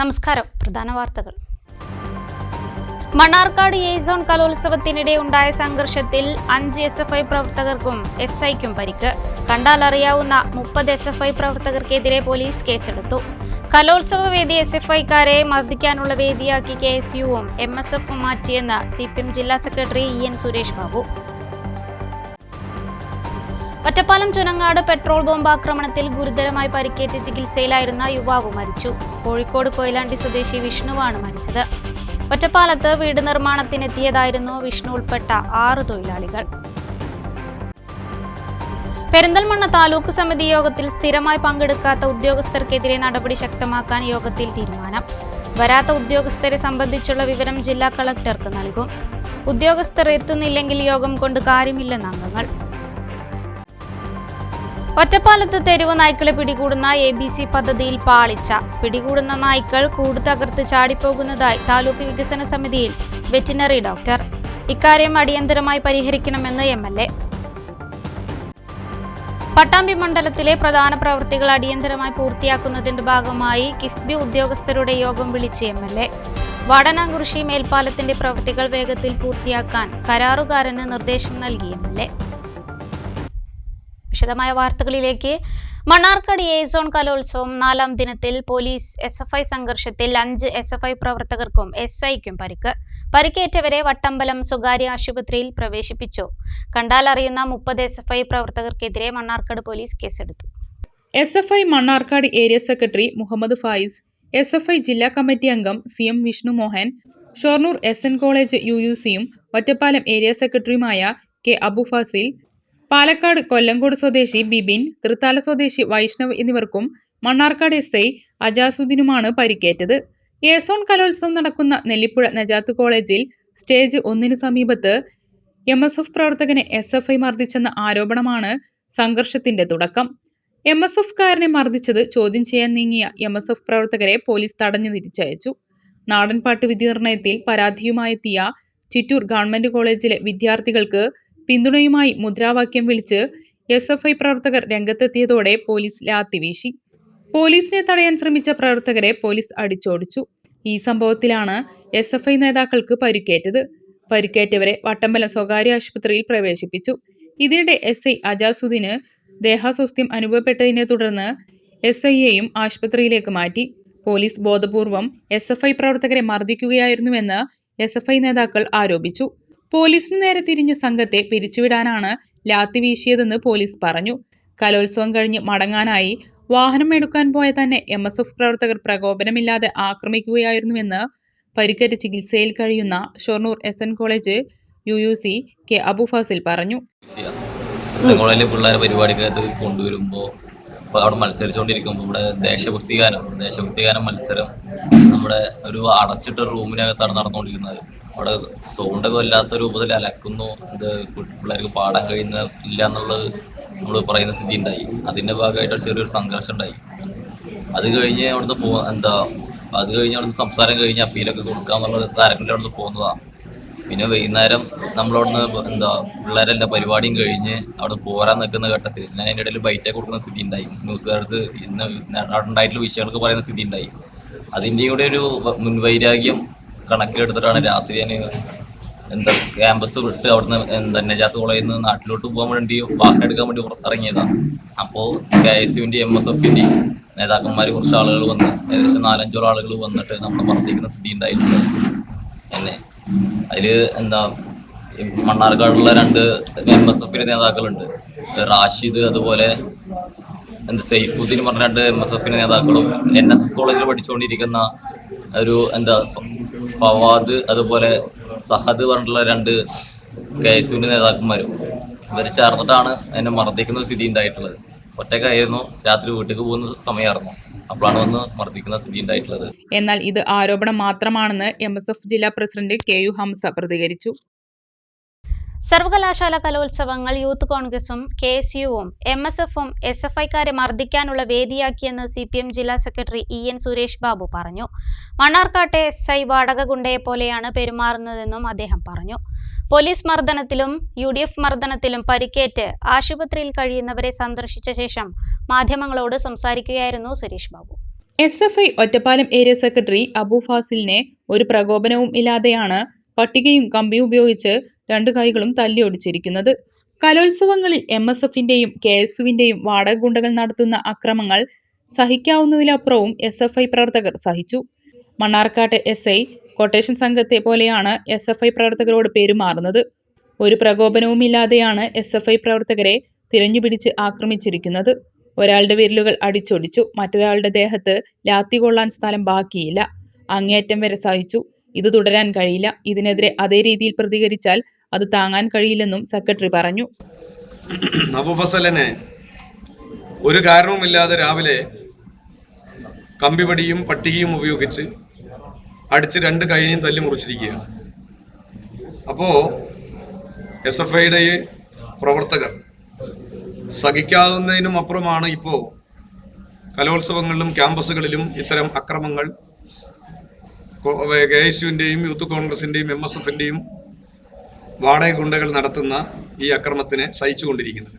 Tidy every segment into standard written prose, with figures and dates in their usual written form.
നമസ്കാരം. പ്രധാന വാർത്തകൾ. മണ്ണാർക്കാട് എ സോൺ കലോത്സവത്തിനിടെ ഉണ്ടായ സംഘർഷത്തിൽ 5 SFI പ്രവർത്തകർക്കും SIക്കും പരിക്ക്. കണ്ടാലറിയാവുന്ന 30 SFI പ്രവർത്തകർക്കെതിരെ പോലീസ് കേസെടുത്തു. കലോത്സവ വേദി SFIക്കാരെ മർദ്ദിക്കാനുള്ള വേദിയാക്കി KSUവും MSFും മാറ്റിയെന്ന് CPM ജില്ലാ secretary EN Suresh Babu. Ottapalam Chunangad petrol ബോംബാക്രമണത്തിൽ ഗുരുതരമായി പരിക്കേറ്റ് ചികിത്സയിലായിരുന്ന യുവാവ് മരിച്ചു. കോഴിക്കോട് കൊയിലാണ്ടി സ്വദേശി വിഷ്ണുവാണ് മരിച്ചത്. ഒറ്റപ്പാലത്ത് വീട് നിർമ്മാണത്തിനെത്തിയതായിരുന്നു വിഷ്ണു ഉൾപ്പെട്ട 6 തൊഴിലാളികൾ. പെരിന്തൽമണ്ണ താലൂക്ക് സമിതി യോഗത്തിൽ സ്ഥിരമായി പങ്കെടുക്കാത്ത ഉദ്യോഗസ്ഥർക്കെതിരെ നടപടി ശക്തമാക്കാൻ യോഗത്തിൽ തീരുമാനം. വരാത്ത ഉദ്യോഗസ്ഥരെ സംബന്ധിച്ചുള്ള വിവരം ജില്ലാ കളക്ടർക്ക് നൽകും. ഉദ്യോഗസ്ഥർ എത്തുന്നില്ലെങ്കിൽ യോഗം കൊണ്ട് കാര്യമില്ലെന്ന് അംഗങ്ങൾ. ഒറ്റപ്പാലത്ത് തെരുവ് നായ്ക്കളെ പിടികൂടുന്ന ABC പദ്ധതിയിൽ പാളിച്ച. പിടികൂടുന്ന നായ്ക്കൾ കൂട് തകർത്ത് ചാടിപ്പോകുന്നതായി താലൂക്ക് വികസന സമിതിയിൽ വെറ്റിനറി ഡോക്ടർ. ഇക്കാര്യം അടിയന്തരമായി പരിഹരിക്കണമെന്ന് MLA. പട്ടാമ്പി മണ്ഡലത്തിലെ പ്രധാന പ്രവൃത്തികൾ അടിയന്തരമായി പൂർത്തിയാക്കുന്നതിന്റെ ഭാഗമായി കിഫ്ബി ഉദ്യോഗസ്ഥരുടെ യോഗം വിളിച്ച് MLA. വാടനാംകുറിശി മേൽപ്പാലത്തിന്റെ പ്രവൃത്തികൾ വേഗത്തിൽ പൂർത്തിയാക്കാൻ കരാറുകാരന് നിർദ്ദേശം നൽകി MLA. വിശദമായ വാർത്തകളിലേക്ക്. മണ്ണാർക്കാട് എ സോൺ കലോത്സവം 4ാം ദിനത്തിൽ പോലീസ് SFI സംഘർഷത്തിൽ 5 SFI പ്രവർത്തകർക്കും SIക്കും പരിക്ക്. പരിക്കേറ്റവരെ വട്ടമ്പലം സ്വകാര്യ ആശുപത്രിയിൽ പ്രവേശിപ്പിച്ചു. കണ്ടാലറിയുന്ന 30 SFI പ്രവർത്തകർക്കെതിരെ മണ്ണാർക്കാട് പോലീസ് കേസെടുത്തു. SFI Mannarkkad area secretary Muhammad Fayis, SFI ജില്ലാ കമ്മിറ്റി അംഗം CM Vishnu Mohan, Shoranur SN college UUCയും ഒറ്റപ്പാലം ഏരിയ സെക്രട്ടറിയുമായ K അബു ഫാസിൽ, പാലക്കാട് കൊല്ലങ്കോട് സ്വദേശി ബിബിൻ, തൃത്താല സ്വദേശി വൈഷ്ണവ് എന്നിവർക്കും മണ്ണാർക്കാട് SI അജാസുദ്ദീനുമാണ് പരിക്കേറ്റത്. എ സോൺ കലോത്സവം നടക്കുന്ന നെല്ലിപ്പുഴ നജാത്ത് കോളേജിൽ സ്റ്റേജ് 1 സമീപത്ത് MSF പ്രവർത്തകനെ SFI മർദ്ദിച്ചെന്ന ആരോപണമാണ് സംഘർഷത്തിന്റെ തുടക്കം. MSFകാരനെ മർദ്ദിച്ചത് ചോദ്യം ചെയ്യാൻ നീങ്ങിയ MSF പ്രവർത്തകരെ പോലീസ് തടഞ്ഞു തിരിച്ചയച്ചു. നാടൻപാട്ട് വിധി നിർണയത്തിൽ പരാതിയുമായെത്തിയ ചിറ്റൂർ ഗവൺമെന്റ് കോളേജിലെ വിദ്യാർത്ഥികൾക്ക് പിന്തുണയുമായി മുദ്രാവാക്യം വിളിച്ച് SFI പ്രവർത്തകർ രംഗത്തെത്തിയതോടെ പോലീസ് ലാത്തി വീശി. പോലീസിനെ തടയാൻ ശ്രമിച്ച പ്രവർത്തകരെ പോലീസ് അടിച്ചോടിച്ചു. ഈ സംഭവത്തിലാണ് SFI നേതാക്കൾക്ക് പരിക്കേറ്റത്. പരിക്കേറ്റവരെ വട്ടമ്പലം സ്വകാര്യ ആശുപത്രിയിൽ പ്രവേശിപ്പിച്ചു. ഇതിനിടെ SI അജാസുദ്ദീന് ദേഹാസ്വാസ്ഥ്യം അനുഭവപ്പെട്ടതിനെ തുടർന്ന് SIയെയും ആശുപത്രിയിലേക്ക് മാറ്റി. പോലീസ് ബോധപൂർവം SFI പ്രവർത്തകരെ മർദ്ദിക്കുകയായിരുന്നുവെന്ന് SFI നേതാക്കൾ ആരോപിച്ചു. പോലീസിന് നേരെ തിരിഞ്ഞ സംഘത്തെ പിരിച്ചുവിടാനാണ് ലാത്തി വീശിയതെന്ന് പോലീസ് പറഞ്ഞു. കലോത്സവം കഴിഞ്ഞ് മടങ്ങാനായി വാഹനം എടുക്കാൻ പോയ തന്നെ MSF പ്രവർത്തകർ പ്രകോപനമില്ലാതെ ആക്രമിക്കുകയായിരുന്നുവെന്ന് പരിക്കേറ്റ് ചികിത്സയിൽ കഴിയുന്ന Shoranur SN college UUC K Abu Fazil പറഞ്ഞു. പിള്ളേരെ പരിപാടിക്കകത്ത് കൊണ്ടുവരുമ്പോൾ അവിടെ മത്സരിച്ചുകൊണ്ടിരിക്കുമ്പോൾ ഇവിടെ ദേശഭക്തിഗാനം മത്സരം നമ്മുടെ ഒരു അടച്ചിട്ട റൂമിനകത്താണ് നടന്നുകൊണ്ടിരുന്നത്. അവിടെ സൗണ്ടൊക്കെ വല്ലാത്ത രൂപത്തിൽ അലക്കുന്നു. ഇത് പിള്ളേർക്ക് പാടാൻ കഴിയുന്നില്ല എന്നുള്ളത് നമ്മൾ പറയുന്ന സ്ഥിതി ഉണ്ടായി. അതിൻ്റെ ഭാഗമായിട്ട് ചെറിയൊരു സംഘർഷം ഉണ്ടായി. അത് കഴിഞ്ഞ് അവിടുന്ന് സംസാരം കഴിഞ്ഞ് അപ്പീലൊക്കെ കൊടുക്കാന്നുള്ള താരങ്ങളുടെ അവിടുന്ന് പോകുന്നതാണ്. പിന്നെ വൈകുന്നേരം നമ്മളവിടുന്ന് പിള്ളേരെല്ലാം പരിപാടിയും കഴിഞ്ഞ് അവിടെ പോരാൻ നിൽക്കുന്ന ഘട്ടത്തിൽ ഞാൻ അതിൻ്റെ ഇടയിൽ ബൈറ്റൊക്കെ കൊടുക്കുന്ന സ്ഥിതി ഉണ്ടായി. ന്യൂസുകാർക്ക് ഇന്ന് ഉണ്ടായിട്ടുള്ള വിഷയങ്ങൾക്ക് പറയുന്ന സ്ഥിതി ഉണ്ടായി. അതിൻ്റെ കൂടെ ഒരു മുൻവൈരാഗ്യം കണക്കിലെടുത്തിട്ടാണ് രാത്രി ഞാൻ ക്യാമ്പസ് വിട്ട് അവിടുന്ന് നജാത്ത് കോളേജിൽ നിന്ന് നാട്ടിലോട്ട് പോകാൻ വേണ്ടി വാഹനം എടുക്കാൻ വേണ്ടി പുറത്തിറങ്ങിയതാണ്. അപ്പോൾ KSUവിൻ്റെയും MSFിൻ്റെയും നേതാക്കന്മാർ കുറച്ച് ആളുകൾ വന്ന് ഏകദേശം 4-5 ആളുകൾ വന്നിട്ട് നമ്മളെ മർദ്ദിക്കുന്ന സ്ഥിതി ഉണ്ടായിട്ടുണ്ട്. എന്നെ അതിൽ മണ്ണാർക്കാടുള്ള 2 MSFിൻ്റെ നേതാക്കളുണ്ട്. റാഷിദ്, അതുപോലെ സൈഫുദ്ദീൻ പറഞ്ഞ 2 MSFിൻ്റെ നേതാക്കളും NSS കോളേജിൽ പഠിച്ചുകൊണ്ടിരിക്കുന്ന ഒരു ഫവാദ്, അതുപോലെ സഹദ് പറഞ്ഞിട്ടുള്ള 2 KSUവിൻ്റെ നേതാക്കന്മാരും ഇവർ ചേർന്നിട്ടാണ് എന്നെ മർദ്ദിക്കുന്ന സ്ഥിതി ഉണ്ടായിട്ടുള്ളത്. ഒറ്റക്കായിരുന്നു, രാത്രി വീട്ടിലേക്ക് പോകുന്ന സമയമായിരുന്നു. അപ്പോഴാണ് വന്ന് മർദ്ദിക്കുന്ന സ്ഥിതി ഉണ്ടായിട്ടുള്ളത്. എന്നാൽ ഇത് ആരോപണം മാത്രമാണെന്ന് MSF ജില്ലാ പ്രസിഡന്റ് KU ഹംസ പ്രതികരിച്ചു. സർവകലാശാല കലോത്സവങ്ങൾ യൂത്ത് കോൺഗ്രസും KSUവും MSFും SFIക്കാരെ മർദ്ദിക്കാനുള്ള വേദിയാക്കിയെന്ന് CPM ജില്ലാ സെക്രട്ടറി EN സുരേഷ് ബാബു പറഞ്ഞു. മണ്ണാർക്കാട്ടെ SI വാടക ഗുണ്ടയെ പോലെയാണ് പെരുമാറുന്നതെന്നും അദ്ദേഹം പറഞ്ഞു. പോലീസ് മർദ്ദനത്തിലും UDF മർദ്ദനത്തിലും പരിക്കേറ്റ് ആശുപത്രിയിൽ കഴിയുന്നവരെ സന്ദർശിച്ച ശേഷം മാധ്യമങ്ങളോട് സംസാരിക്കുകയായിരുന്നു Suresh Babu. SFI Ottapalam area secretary Abu ഫാസിലിനെ ഒരു പ്രകോപനവും ഇല്ലാതെയാണ് പട്ടികയും കമ്പിയും ഉപയോഗിച്ച് 2 കൈകളും തല്ലിയൊടിച്ചിരിക്കുന്നത്. കലോത്സവങ്ങളിൽ MSFന്റെയും KSUവിന്റെയും വാടക ഗുണ്ടകൾ നടത്തുന്ന അക്രമങ്ങൾ സഹിക്കാവുന്നതിലപ്പുറവും SFI പ്രവർത്തകർ സഹിച്ചു. മണ്ണാർക്കാട്ട് SI കൊട്ടേഷൻ സംഘത്തെ പോലെയാണ് SFI പ്രവർത്തകരോട് പെരുമാറുന്നത്. ഒരു പ്രകോപനവുമില്ലാതെയാണ് SFI പ്രവർത്തകരെ തിരഞ്ഞുപിടിച്ച് ആക്രമിച്ചിരിക്കുന്നത്. ഒരാളുടെ വിരലുകൾ അടിച്ചൊടിച്ചു, മറ്റൊരാളുടെ ദേഹത്ത് ലാത്തി കൊള്ളാൻ സ്ഥലം ബാക്കിയില്ല. അങ്ങേയറ്റം വരെ സഹിച്ചു. ഇത് തുടരാൻ കഴിയില്ല. ഇതിനെതിരെ അതേ രീതിയിൽ പ്രതികരിച്ചാൽ അത് താങ്ങാൻ കഴിയില്ലെന്നും സെക്രട്ടറി പറഞ്ഞു. അബു ഫസലിനെ ഒരു കാരണവുമില്ലാതെ രാവിലെ കമ്പിവടിയും പട്ടികയും ഉപയോഗിച്ച് അടിച്ച് 2 കൈയും തല്ലി മുറിച്ചിരിക്കുകയാണ്. അപ്പോൾ SFIയുടെ പ്രവർത്തകർ സഹിക്കാവുന്നതിനും അപ്പുറമാണ് ഇപ്പോൾ കലോത്സവങ്ങളിലും ക്യാമ്പസുകളിലും ഇത്തരം അക്രമങ്ങൾ KSUവിൻ്റെയും യൂത്ത് കോൺഗ്രസിൻ്റെയും MSFന്റെയും വാടക ഗുണ്ടകൾ നടത്തുന്ന ഈ അക്രമത്തിനെ സഹിച്ചുകൊണ്ടിരിക്കുന്നത്.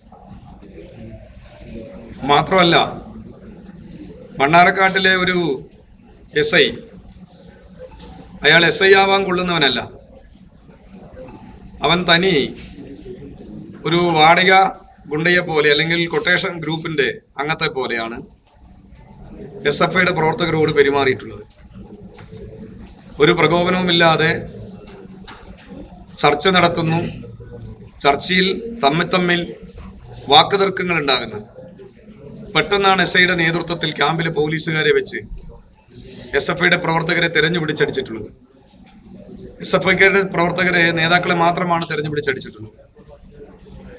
മാത്രമല്ല, മണ്ണാർക്കാട്ടിലെ ഒരു SI അയാൾ SI ആവാൻ കൊള്ളുന്നവനല്ല. അവൻ തനി ഒരു വാടക ഗുണ്ടയെ പോലെ അല്ലെങ്കിൽ കൊട്ടേഷൻ ഗ്രൂപ്പിന്റെ അംഗത്തെ പോലെയാണ് SFIയുടെ പ്രവർത്തകരോട് പെരുമാറിയിട്ടുള്ളത്. ഒരു പ്രകോപനവുമില്ലാതെ ചർച്ച നടത്തുന്നു. ചർച്ചയിൽ തമ്മിൽ വാക്കുതർക്കങ്ങൾ ഉണ്ടാകുന്നു. പെട്ടെന്നാണ് SIയുടെ നേതൃത്വത്തിൽ ക്യാമ്പിലെ പോലീസുകാരെ വെച്ച് SFIയുടെ പ്രവർത്തകരെ തെരഞ്ഞുപിടിച്ചടിച്ചിട്ടുള്ളത്. SFIക്കാരുടെ പ്രവർത്തകരെ, നേതാക്കളെ മാത്രമാണ് തെരഞ്ഞുപിടിച്ചടിച്ചിട്ടുള്ളത്.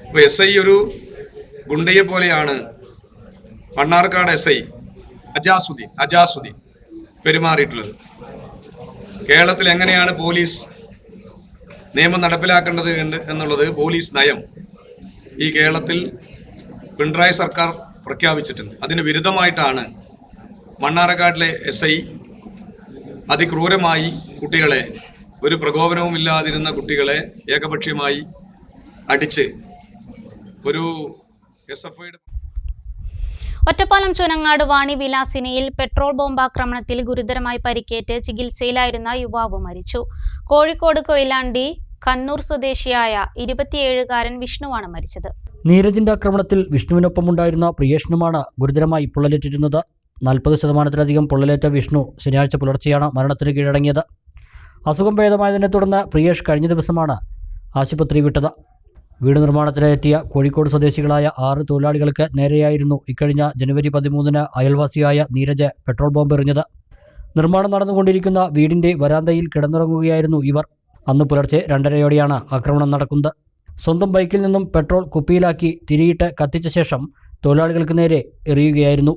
അപ്പോൾ SI ഒരു ഗുണ്ടയെ പോലെയാണ് മണ്ണാർക്കാട് SI അജാസുദ്ദീൻ പെരുമാറിയിട്ടുള്ളത്. കേരളത്തിൽ എങ്ങനെയാണ് പോലീസ് നിയമം നടപ്പിലാക്കേണ്ടത് എന്നുള്ളത് പോലീസ് നയം ഈ കേരളത്തിൽ പിണറായി സർക്കാർ പ്രഖ്യാപിച്ചിട്ടുണ്ട്. അതിന് വിരുദ്ധമായിട്ടാണ് മണ്ണാർക്കാട്ടിലെ SI അതിക്രൂരമായി കുട്ടികളെ, ഒരു പ്രകോപനവും ഇല്ലാതിരുന്ന കുട്ടികളെ ഏകപക്ഷീയമായി അടിച്ച് ഒരു SFIയുടെ ഒറ്റപ്പാലം ചുനങ്ങാട് വാണി വിലാസിനിയിൽ പെട്രോൾ ബോംബാക്രമണത്തിൽ ഗുരുതരമായി പരിക്കേറ്റ് ചികിത്സയിലായിരുന്ന യുവാവ് മരിച്ചു. കോഴിക്കോട് കൊയിലാണ്ടി കണ്ണൂർ സ്വദേശിയായ 27-കാരൻ വിഷ്ണുവാണ് മരിച്ചത്. നീരജിന്റെ ആക്രമണത്തിൽ വിഷ്ണുവിനൊപ്പമുണ്ടായിരുന്ന പ്രിയേഷനുമാണ് ഗുരുതരമായി പൊള്ളലേറ്റിരുന്നത്. 40% പൊള്ളലേറ്റ വിഷ്ണു ശനിയാഴ്ച പുലർച്ചെയാണ് മരണത്തിന് കീഴടങ്ങിയത്. അസുഖം ഭേദമായതിനെ തുടർന്ന് പ്രിയേഷ് കഴിഞ്ഞ ദിവസമാണ് ആശുപത്രി വിട്ടത്. വീട് നിർമ്മാണത്തിനെത്തിയ കോഴിക്കോട് സ്വദേശികളായ 6 തൊഴിലാളികൾക്ക് നേരെയായിരുന്നു ഇക്കഴിഞ്ഞ ജനുവരി 13 അയൽവാസിയായ നീരജ് പെട്രോൾ ബോംബ് എറിഞ്ഞത്. നിർമ്മാണം നടന്നുകൊണ്ടിരിക്കുന്ന വീടിന്റെ വരാന്തയിൽ കിടന്നുറങ്ങുകയായിരുന്നു ഇവർ. അന്ന് പുലർച്ചെ 2:30 ആക്രമണം നടക്കുന്നത്. സ്വന്തം ബൈക്കിൽ നിന്നും പെട്രോൾ കുപ്പിയിലാക്കി തിരിയിട്ട് കത്തിച്ച ശേഷം തൊഴിലാളികൾക്ക് നേരെ എറിയുകയായിരുന്നു.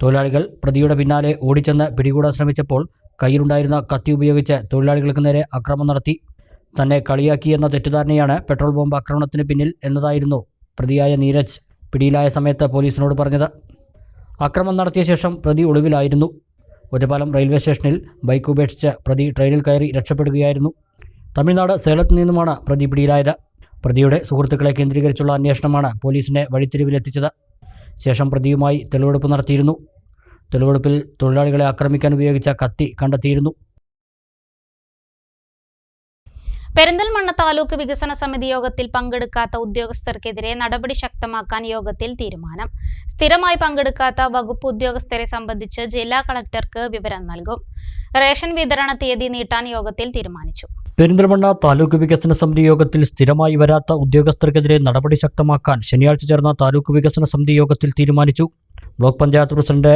തൊഴിലാളികൾ പ്രതിയുടെ പിന്നാലെ ഓടിച്ചെന്ന് പിടികൂടാൻ ശ്രമിച്ചപ്പോൾ കയ്യിലുണ്ടായിരുന്ന കത്തി ഉപയോഗിച്ച് തൊഴിലാളികൾക്ക് നേരെ ആക്രമണം നടത്തി. തന്നെ കളിയാക്കിയെന്ന തെറ്റിദ്ധാരണയാണ് പെട്രോൾ ബോംബ് ആക്രമണത്തിന് പിന്നിൽ എന്നതായിരുന്നു പ്രതിയായ നീരജ് പിടിയിലായ സമയത്ത് പോലീസിനോട് പറഞ്ഞത്. ആക്രമണം നടത്തിയ ശേഷം പ്രതി ഒളിവിലായിരുന്നു. ഒറ്റപ്പാലം റെയിൽവേ സ്റ്റേഷനിൽ ബൈക്ക് ഉപേക്ഷിച്ച് പ്രതി ട്രെയിനിൽ കയറി രക്ഷപ്പെടുകയായിരുന്നു. തമിഴ്നാട് സേലത്ത് നിന്നുമാണ് പ്രതി പിടിയിലായത്. പ്രതിയുടെ സുഹൃത്തുക്കളെ കേന്ദ്രീകരിച്ചുള്ള അന്വേഷണമാണ് പോലീസിനെ വഴിത്തിരിവിലെത്തിച്ചത്. ശേഷം പ്രതിയുമായി തെളിവെടുപ്പ് നടത്തിയിരുന്നു. തെളിവെടുപ്പിൽ തൊഴിലാളികളെ ആക്രമിക്കാൻ ഉപയോഗിച്ച കത്തി കണ്ടെത്തിയിരുന്നു. പെരിന്തൽമണ്ണ താലൂക്ക് വികസന സമിതി യോഗത്തിൽ പങ്കെടുക്കാത്ത ഉദ്യോഗസ്ഥർക്കെതിരെ നടപടി ശക്തമാക്കാൻ യോഗത്തിൽ തീരുമാനം. സ്ഥിരമായി പങ്കെടുക്കാത്ത വകുപ്പ് ഉദ്യോഗസ്ഥരെ സംബന്ധിച്ച് ജില്ലാ കളക്ടർക്ക് വിവരം നൽകും. റേഷൻ വിതരണ തീയതി നീട്ടാൻ യോഗത്തിൽ തീരുമാനിച്ചു. പെരിന്തൽമണ്ണ താലൂക്ക് വികസന സമിതി യോഗത്തിൽ സ്ഥിരമായി വരാത്ത ഉദ്യോഗസ്ഥർക്കെതിരെ നടപടി ശക്തമാക്കാൻ ശനിയാഴ്ച ചേർന്ന താലൂക്ക് വികസന സമിതി യോഗത്തിൽ തീരുമാനിച്ചു. Block panchayat president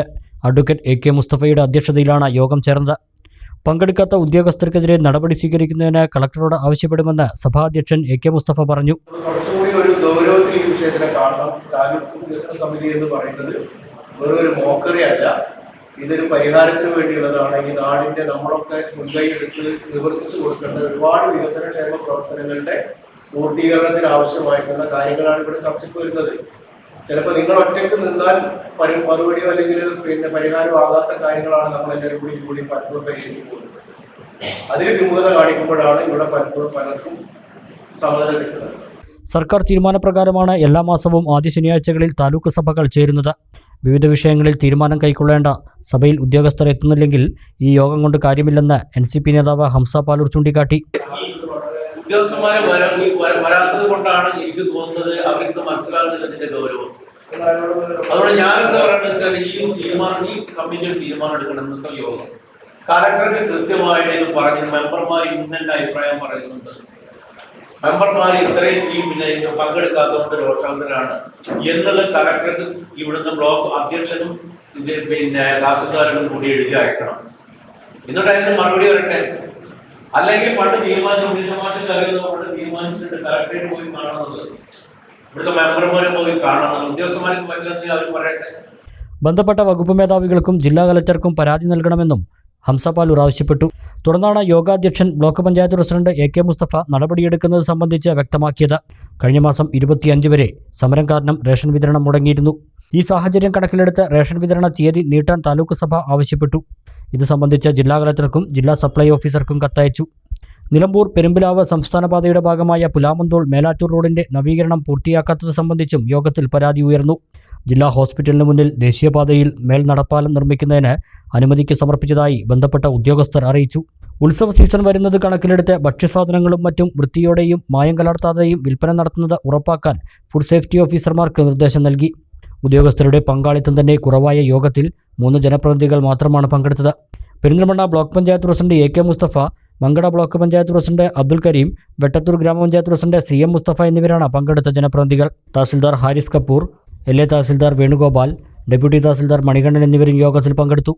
advocate AK മുസ്തഫയുടെ അധ്യക്ഷതയിലാണ് യോഗം ചേർന്നത്. പങ്കെടുക്കാത്ത ഉദ്യോഗസ്ഥർക്കെതിരെ നടപടി സ്വീകരിക്കുന്നതിന് കളക്ടറോട് ആവശ്യപ്പെടുമെന്ന് സഭാധ്യക്ഷൻ AK മുസ്തഫ പറഞ്ഞു. കുറച്ചുകൂടി ഒരു ഗൗരവത്തിൽ ഈ വിഷയത്തിനെ കാണണം. താലൂക്ക് വികസന സമിതി എന്ന് പറയുന്നത് വെറൊരു മോക്കറി അല്ല, ഇതൊരു പരിഹാരത്തിന് വേണ്ടിയുള്ളതാണ്. ഈ നാടിന്റെ നമ്മളൊക്കെ മുൻകൈ എടുത്ത് നിവർത്തിച്ചു കൊടുക്കേണ്ട ഒരുപാട് വികസനക്ഷേമ പ്രവർത്തനങ്ങളുടെ പൂർത്തീകരണത്തിന് ആവശ്യമായിട്ടുള്ള കാര്യങ്ങളാണ് ഇവിടെ ചർച്ചയ്ക്ക് വരുന്നത്. ചിലപ്പോൾ നിങ്ങൾ ഒറ്റയ്ക്ക് നിന്നാൽ മറുപടിയോ അല്ലെങ്കിൽ പരിഹാരമാകാത്ത കാര്യങ്ങളാണ് നമ്മൾ എല്ലാവരും കൂടി പലപ്പോഴും പരിശീലിക്കുന്നത്. അതിന് വിമുഖത കാണിക്കുമ്പോഴാണ് ഇവിടെ പലർക്കും സമ്മതം കിട്ടുന്നത്. സർക്കാർ തീരുമാനപ്രകാരമാണ് എല്ലാ മാസവും ആദ്യ ശനിയാഴ്ചകളിൽ താലൂക്ക് സഭകൾ ചേരുന്നത്. വിവിധ വിഷയങ്ങളിൽ തീരുമാനം കൈക്കൊള്ളേണ്ട സഭയിൽ ഉദ്യോഗസ്ഥർ എത്തുന്നില്ലെങ്കിൽ ഈ യോഗം കൊണ്ട് കാര്യമില്ലെന്ന് NCP നേതാവ് ഹംസ പാലൂർ ചൂണ്ടിക്കാട്ടി. ഉദ്യോഗസ്ഥന്മാരെ വരാത്തത് കൊണ്ടാണ് എനിക്ക് തോന്നുന്നത് അവർക്ക് മനസ്സിലാകുന്നില്ല ഇതിന്റെ ഗൗരവം. അതുകൊണ്ട് ഞാൻ എന്താ പറയുന്നത് വെച്ചാൽ ഈ കമ്മിറ്റിയിൽ തീരുമാനം എടുക്കണം. ഇന്നത്തെ യോഗം കളക്ടർക്ക് കൃത്യമായിട്ട് ഇത് പറഞ്ഞു. മെമ്പർമാർ ഇന്ന് എന്റെ അഭിപ്രായം പറയുന്നുണ്ട്. മെമ്പർമാർ ഇത്രയും ടീമിനെ പങ്കെടുക്കാത്തതുകൊണ്ട് രോഷാന്തരാണ് എന്നുള്ള കളക്ടർക്ക് ഇവിടുന്ന് ബ്ലോക്ക് അധ്യക്ഷനും തഹസിൽദാരും കൂടി എഴുതി അയക്കണം. എന്നിട്ട് അതിന് മറുപടി വരട്ടെ. അല്ലെങ്കിൽ പണ്ട് തീരുമാനിച്ചു പണ്ട് തീരുമാനിച്ചിട്ട് കളക്ടറേറ്റ് പോയി കാണുന്നത്, ഇവിടുത്തെ മെമ്പർമാരെ പോയി കാണുന്നത്, ഉദ്യോഗസ്ഥന്മാർക്ക് പറ്റുന്നത് അവർ പറയട്ടെ. ബന്ധപ്പെട്ട വകുപ്പ് മേധാവികൾക്കും ജില്ലാ കലക്ടർക്കും പരാതി നൽകണമെന്നും ഹംസ പാലൂർ ആവശ്യപ്പെട്ടു. തുടർന്നാണ് യോഗാധ്യക്ഷൻ block panchayat president AK Mustafa നടപടിയെടുക്കുന്നത് സംബന്ധിച്ച് വ്യക്തമാക്കിയത്. കഴിഞ്ഞ മാസം 25 വരെ സമരം കാരണം റേഷൻ വിതരണം മുടങ്ങിയിരുന്നു. ഈ സാഹചര്യം കണക്കിലെടുത്ത് റേഷൻ വിതരണ തീയതി നീട്ടാൻ താലൂക്ക് സഭ ആവശ്യപ്പെട്ടു. ഇത് സംബന്ധിച്ച് ജില്ലാ കലക്ടർക്കും ജില്ലാ സപ്ലൈ ഓഫീസർക്കും കത്തയച്ചു. നിലമ്പൂർ പെരുമ്പിലാവ് സംസ്ഥാന പാതയുടെ ഭാഗമായ പുലാമന്തോൾ മേലാറ്റൂർ റോഡിന്റെ നവീകരണം പൂർത്തിയാക്കാത്തത് സംബന്ധിച്ചും യോഗത്തിൽ പരാതി ഉയർന്നു. ജില്ലാ ഹോസ്പിറ്റലിന് മുന്നിൽ ദേശീയപാതയിൽ മേൽ നടപ്പാലം നിർമ്മിക്കുന്നതിന് അനുമതിക്ക് സമർപ്പിച്ചതായി ബന്ധപ്പെട്ട ഉദ്യോഗസ്ഥർ അറിയിച്ചു. ഉത്സവ സീസൺ വരുന്നത് കണക്കിലെടുത്ത് ഭക്ഷ്യസാധനങ്ങളും മറ്റും വൃത്തിയോടെയും മായം കലർത്താതെയും വിൽപ്പന നടത്തുന്നത് ഉറപ്പാക്കാൻ ഫുഡ് സേഫ്റ്റി ഓഫീസർമാർക്ക് നിർദ്ദേശം നൽകി. ഉദ്യോഗസ്ഥരുടെ പങ്കാളിത്തം തന്നെ കുറവായ യോഗത്തിൽ 3 ജനപ്രതിനിധികൾ മാത്രമാണ് പങ്കെടുത്തത്. Perinthalmanna block panchayat president AK Musthafa, Mankada block panchayat president Abdul Kareem, Vettathur ഗ്രാമപഞ്ചായത്ത് പ്രസിഡന്റ് CM മുസ്തഫ എന്നിവരാണ് പങ്കെടുത്ത ജനപ്രതിനിധികൾ. തഹസിൽദാർ ഹാരിസ് കപൂർ, LA തഹസിൽദാർ വേണുഗോപാൽ, ഡെപ്യൂട്ടി തഹസിൽദാർ മണികണ്ഠൻ എന്നിവരും യോഗത്തിൽ പങ്കെടുത്തു.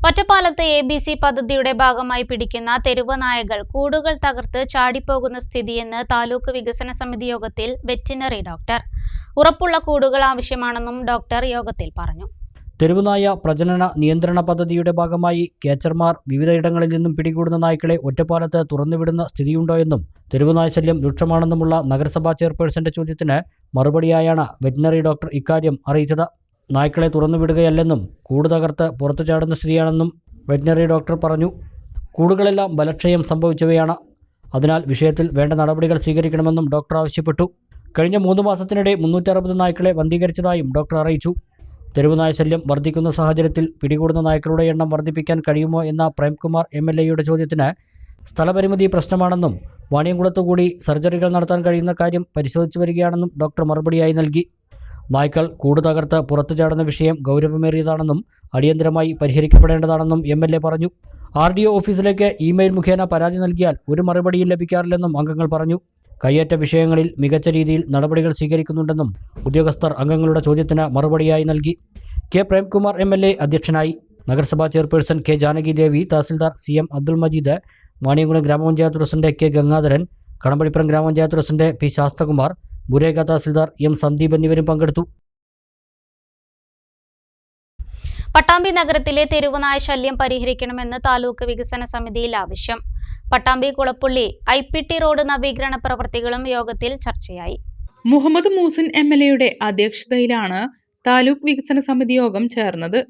ഒറ്റപ്പാലത്ത് ABC പദ്ധതിയുടെ ഭാഗമായി പിടിക്കുന്ന തെരുവ് നായകൾ കൂടുകൾ തകർത്ത് ചാടിപ്പോകുന്ന സ്ഥിതിയെന്ന് താലൂക്ക് വികസന സമിതി യോഗത്തിൽ വെറ്റിനറി ഡോക്ടർ. ഉറപ്പുള്ള കൂടുകൾ ആവശ്യമാണെന്നും ഡോക്ടർ യോഗത്തിൽ പറഞ്ഞു. തെരുവുനായ പ്രജനന നിയന്ത്രണ പദ്ധതിയുടെ ഭാഗമായി ക്യാച്ചർമാർ വിവിധയിടങ്ങളിൽ നിന്നും പിടികൂടുന്ന നായ്ക്കളെ ഒറ്റപ്പാലത്ത് തുറന്നുവിടുന്ന സ്ഥിതിയുണ്ടോയെന്നും തെരുവുനായ ശല്യം രൂക്ഷമാണെന്നുമുള്ള നഗരസഭാ ചെയർപേഴ്സന്റെ ചോദ്യത്തിന് മറുപടിയായാണ് വെറ്റിനറി ഡോക്ടർ ഇക്കാര്യം അറിയിച്ചത്. നായ്ക്കളെ തുറന്നുവിടുകയല്ലെന്നും കൂട് തകർത്ത് പുറത്തു ചാടുന്ന സ്ഥിതിയാണെന്നും വെറ്റിനറി ഡോക്ടർ പറഞ്ഞു. കൂടുകളെല്ലാം ബലക്ഷയം സംഭവിച്ചവയാണ്. അതിനാൽ വിഷയത്തിൽ വേണ്ട നടപടികൾ സ്വീകരിക്കണമെന്നും ഡോക്ടർ ആവശ്യപ്പെട്ടു. കഴിഞ്ഞ 3 മാസത്തിനിടെ 360 നായ്ക്കളെ വന്ധീകരിച്ചതായും ഡോക്ടർ അറിയിച്ചു. തെരുവുനായ ശല്യം വർദ്ധിക്കുന്ന സാഹചര്യത്തിൽ പിടികൂടുന്ന നായ്ക്കളുടെ എണ്ണം വർദ്ധിപ്പിക്കാൻ കഴിയുമോ എന്ന പ്രേംകുമാർ MLAയുടെ ചോദ്യത്തിന് സ്ഥലപരിമിതി പ്രശ്നമാണെന്നും വാണിയംകുളത്തുകൂടി സർജറികൾ നടത്താൻ കഴിയുന്ന കാര്യം പരിശോധിച്ചു വരികയാണെന്നും ഡോക്ടർ മറുപടിയായി നൽകി. നായ്ക്കൾ കൂട് തകർത്ത് പുറത്തു ചാടുന്ന വിഷയം ഗൗരവമേറിയതാണെന്നും അടിയന്തരമായി പരിഹരിക്കപ്പെടേണ്ടതാണെന്നും MLA പറഞ്ഞു. RDO ഓഫീസിലേക്ക് ഇമെയിൽ മുഖേന പരാതി നൽകിയാൽ ഒരു മറുപടിയും ലഭിക്കാറില്ലെന്നും അംഗങ്ങൾ പറഞ്ഞു. കയ്യേറ്റ വിഷയങ്ങളിൽ മികച്ച രീതിയിൽ നടപടികൾ സ്വീകരിക്കുന്നുണ്ടെന്നും ഉദ്യോഗസ്ഥർ അംഗങ്ങളുടെ ചോദ്യത്തിന് മറുപടിയായി നൽകി. K പ്രേംകുമാർ MLA അധ്യക്ഷനായി. നഗരസഭാ chairperson K Janaki Devi, tahsildar CM Abdul Majeed, Vaniyamkulam ഗ്രാമപഞ്ചായത്ത് പ്രസിഡന്റ് K ഗംഗാധരൻ, കടമ്പഴിപ്പുറം ഗ്രാമപഞ്ചായത്ത് പ്രസിഡന്റ് P ശാസ്തകുമാർ, ബുരേഗ തഹസിൽദാർ M സന്ദീപ് എന്നിവരും പങ്കെടുത്തു. പട്ടാമ്പി നഗരത്തിലെ തെരുവുനായ ശല്യം പരിഹരിക്കണമെന്ന് താലൂക്ക് വികസന സമിതിയിൽ ആവശ്യം. പട്ടാമ്പി കുളപ്പുള്ളി IPT റോഡ് നവീകരണ പ്രവൃത്തികളും യോഗത്തിൽ ചർച്ചയായി. മുഹമ്മദ് മൂസിൻ MLAയുടെ അധ്യക്ഷതയിലാണ് താലൂക്ക് വികസന സമിതി യോഗം ചേർന്നത്.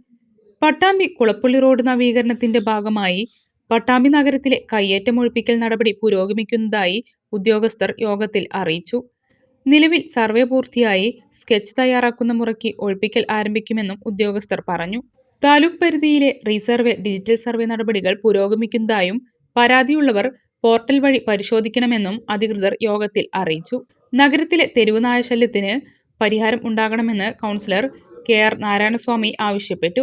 പട്ടാമ്പി കുളപ്പുള്ളി റോഡ് നവീകരണത്തിന്റെ ഭാഗമായി പട്ടാമ്പി നഗരത്തിലെ കയ്യേറ്റമൊഴിപ്പിക്കൽ നടപടി പുരോഗമിക്കുന്നതായി ഉദ്യോഗസ്ഥർ യോഗത്തിൽ അറിയിച്ചു. നിലവിൽ സർവേ പൂർത്തിയായി സ്കെച്ച് തയ്യാറാക്കുന്ന മുറയ്ക്ക് ഒഴിപ്പിക്കൽ ആരംഭിക്കുമെന്നും ഉദ്യോഗസ്ഥർ പറഞ്ഞു. താലൂക്ക് പരിധിയിലെ റീസർവേ, ഡിജിറ്റൽ സർവേ നടപടികൾ പുരോഗമിക്കുന്നതായും പരാതിയുള്ളവർ പോർട്ടൽ വഴി പരിശോധിക്കണമെന്നും അധികൃതർ യോഗത്തിൽ അറിയിച്ചു. നഗരത്തിലെ തെരുവുനായ ശല്യത്തിന് പരിഹാരം ഉണ്ടാകണമെന്ന് കൗൺസിലർ KR നാരായണസ്വാമി ആവശ്യപ്പെട്ടു.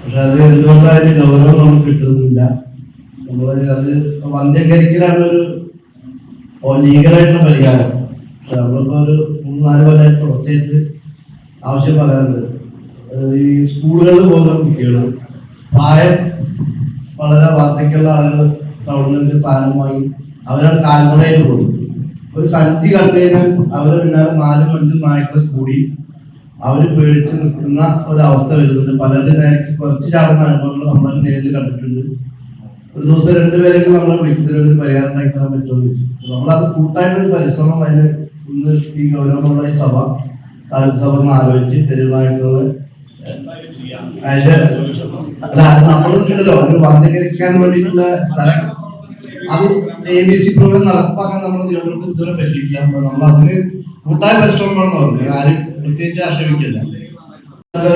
പക്ഷെ അത് എന്തുകൊണ്ടായാലും ഗൗരവം നമുക്ക് കിട്ടുന്നില്ല. അത് വന്ധ്യകരിക്കലാണ് ഒരു ലീഗലായിട്ടുള്ള പരിഹാരം. നമ്മളിപ്പോ ഒരു 3-4 കൊല്ലമായിട്ട് തുടർച്ചയായിട്ട് ആവശ്യം പറയാറുണ്ട്. ഈ സ്കൂളുകളിൽ പോകുന്ന കുട്ടികൾ പ്രായം വളരെ വാർദ്ധക്യമുള്ള ആളുകൾ ടൗണിലേക്ക് സാധനം വാങ്ങി അവരാണ് കാൽനടയിൽ പോകും. ഒരു സഞ്ചി കണ്ടതിനാൽ അവരെ പിന്നാലെ 4-5 നായ്ക്കൾ കൂടി അവര് പേടിച്ച് നിൽക്കുന്ന ഒരവസ്ഥ വരുന്നുണ്ട്. പലരുടെ നേരത്തെ കുറച്ച് ചാടുന്ന അനുഭവങ്ങൾ നമ്മൾ നേരിൽ കണ്ടിട്ടുണ്ട്. ഒരു ദിവസം 2 പേരെങ്കിലും നമ്മളെ വിളിക്കുന്നതിന് പരിഹാരം ഉണ്ടാക്കി തരാൻ പറ്റുമെന്ന് ചോദിച്ചു. നമ്മളത് കൂട്ടായിട്ടൊരു പരിശ്രമം അതിന് ഇന്ന് ഈ ഗൗരവമുള്ള ഈ സഭ താലൂക്ക് സഭ ആലോചിച്ച് തെരുവായിട്ടുള്ള അതിന്റെ നമ്മളുണ്ടല്ലോ ഒരു വന്ധീകരിക്കാൻ വേണ്ടിയിട്ടുള്ള സ്ഥലം അത് ABC പ്രോഗ്രാം നടപ്പാക്കാൻ നമ്മുടെ നിയമത്തിൽ ഇതുവരെ പറ്റിയില്ല. നമ്മൾ അതിന് കൂട്ടായ പരിശ്രമമാണെന്ന് പറഞ്ഞു. ആരും പ്രത്യേകിച്ച് ആക്ഷേപിക്കില്ല.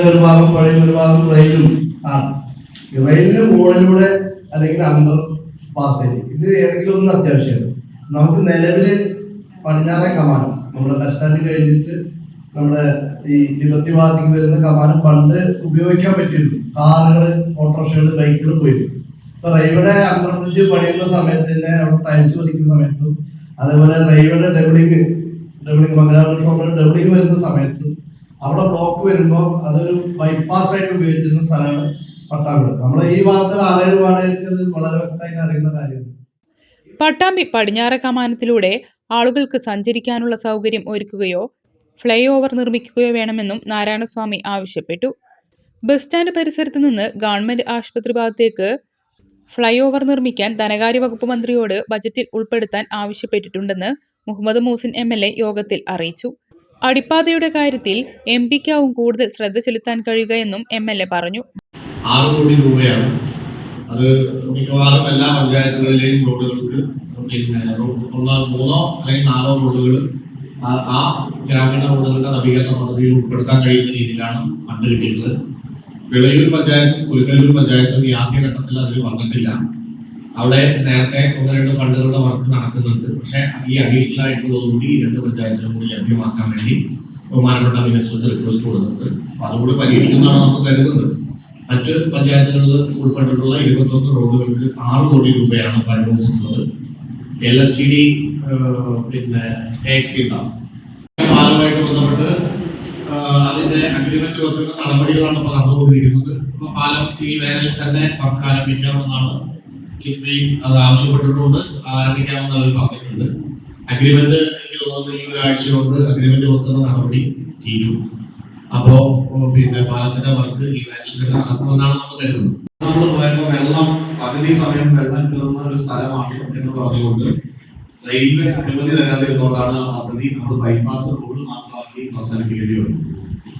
ഒരു ഭാഗം പുഴയും ഒരു ഭാഗം റെയിലും ആണ്. റെയിലിന് മുകളിലൂടെ അല്ലെങ്കിൽ അണ്ടർ പാസേജ് ഇത് ഏതെങ്കിലും ഒന്നും അത്യാവശ്യമാണ്. നമുക്ക് നിലവില് പടിഞ്ഞാറേ കമാനം നമ്മുടെ ബസ് സ്റ്റാൻഡ് കഴിഞ്ഞിട്ട് നമ്മുടെ ഈ ലിബർട്ടി ഭാഗത്തേക്ക് വരുന്ന കമാനം പണ്ട് ഉപയോഗിക്കാൻ പറ്റിയിരുന്നു. കാറുകള്, ഓട്ടോറിക്ഷകള്, ബൈക്കുകൾ പോയിരുന്നു. ഇപ്പൊ റെയിൽവേയുടെ അണ്ടർ ബ്രിഡ്ജ് പണിയുന്ന സമയത്ത് തന്നെ അവിടെ ടൈൽസ് പതിക്കുന്ന സമയത്തും അതേപോലെ റെയിൽവേയുടെ ഡബിളിങ് മംഗലാപുരം ഷോപ്പിൽ ഡബിളിങ് വരുന്ന സമയത്തും അവിടെ ബ്ലോക്ക് വരുമ്പോൾ അതൊരു ബൈപ്പാസ് ആയിട്ട് ഉപയോഗിച്ചിരുന്ന സ്ഥലമാണ് പട്ടാമ്പി. നമ്മുടെ ഈ ഭാഗത്ത് 6-7 വാർഡുകൾക്ക് അത് വളരെ വ്യക്തമായിട്ട് അറിയുന്ന കാര്യമാണ്. പട്ടാമ്പി പടിഞ്ഞാറ കമാനത്തിലൂടെ ആളുകൾക്ക് സഞ്ചരിക്കാനുള്ള സൗകര്യം ഒരുക്കുകയോ ഫ്ലൈ ഓവർ നിർമ്മിക്കുകയോ വേണമെന്നും നാരായണസ്വാമി ആവശ്യപ്പെട്ടു. ബസ് സ്റ്റാൻഡ് പരിസരത്ത് നിന്ന് ഗവൺമെന്റ് ആശുപത്രി ഭാഗത്തേക്ക് ഫ്ലൈ ഓവർ നിർമ്മിക്കാൻ ധനകാര്യ വകുപ്പ് മന്ത്രിയോട് ബജറ്റിൽ ഉൾപ്പെടുത്താൻ ആവശ്യപ്പെട്ടിട്ടുണ്ടെന്ന് മുഹമ്മദ് മൂസിൻ MLA യോഗത്തിൽ അറിയിച്ചു. അടിപ്പാതയുടെ കാര്യത്തിൽ MP-ക്കാവും കൂടുതൽ ശ്രദ്ധ ചെലുത്താൻ കഴിയുക എന്നും MLA പറഞ്ഞു. 6 കോടി രൂപയാണ്. അത് മിക്കവാറും എല്ലാ പഞ്ചായത്തുകളിലെയും റോഡുകൾക്ക് പിന്നെ 3 അല്ലെങ്കിൽ 4 റോഡുകൾ ആ ഗ്രാമീണ റോഡുകളുടെ നവീകരണ പദ്ധതിയിൽ ഉൾപ്പെടുത്താൻ കഴിയുന്ന രീതിയിലാണ് ഫണ്ട് കിട്ടിയിട്ടുള്ളത്. വിളയൂർ പഞ്ചായത്തും കുലുക്കല്ലൂർ പഞ്ചായത്തും ഈ ആദ്യഘട്ടത്തിൽ അതിൽ വന്നിട്ടില്ല. അവിടെ നേരത്തെ 1-2 ഫണ്ടുകളുടെ വർക്ക് നടക്കുന്നുണ്ട്. പക്ഷേ ഈ അഡീഷണൽ ആയിട്ടുള്ളതുകൂടി 2 പഞ്ചായത്തിലും കൂടി ലഭ്യമാക്കാൻ വേണ്ടി ബഹുമാനപ്പെട്ട മിനിസ്റ്റർക്ക് റിക്വസ്റ്റ് കൊടുത്തിട്ടുണ്ട്. അപ്പോൾ അതുകൂടി പരിഹരിക്കുന്നതാണ് നമ്മൾ കരുതുന്നത്. മറ്റ് പഞ്ചായത്തുകളിൽ ഉൾപ്പെട്ടിട്ടുള്ള 21 റോഡുകൾക്ക് 6 കോടി രൂപയാണ് അനുവദിച്ചിട്ടുള്ളത്. LSTD പിന്നെ ടാക്സി പാലുമായിട്ട് ബന്ധപ്പെട്ട് അതിന്റെ അഗ്രിമെന്റ് വെക്കുന്ന നടപടികളാണ് ഇപ്പോൾ നടന്നുകൊണ്ടിരിക്കുന്നത്. പാലം ഈ വേനലിൽ തന്നെ വർക്ക് ആരംഭിക്കാമെന്നാണ് കിഫ്ബി അത് ആവശ്യപ്പെട്ടിട്ടുണ്ട്. ആരംഭിക്കാമെന്ന് അവർ പറഞ്ഞിട്ടുണ്ട്. അഗ്രിമെന്റ് എനിക്ക് തോന്നുന്നത് ഈ ഒരാഴ്ച കൊണ്ട് അഗ്രിമെന്റ് വെക്കുന്ന നടപടി തീരും. അപ്പോ പിന്നെ പാലത്തിന്റെ വർക്ക് ഈ വേനലിൽ തന്നെ നടക്കുമെന്നാണ് നമ്മൾ കരുതുന്നത്. നമ്മൾ പോയപ്പോൾ വെള്ളം പകുതി സമയം വെള്ളം കയറുന്ന ഒരു സ്ഥലമാണ് എന്ന് പറഞ്ഞുകൊണ്ട് റെയിൽവേ അനുമതി തരാതിരുന്നതുകൊണ്ടാണ് ആ പദ്ധതി നമ്മൾ ബൈപ്പാസ് റോഡ് മാത്രമാക്കി അവസാനിപ്പിക്കേണ്ടി വരും.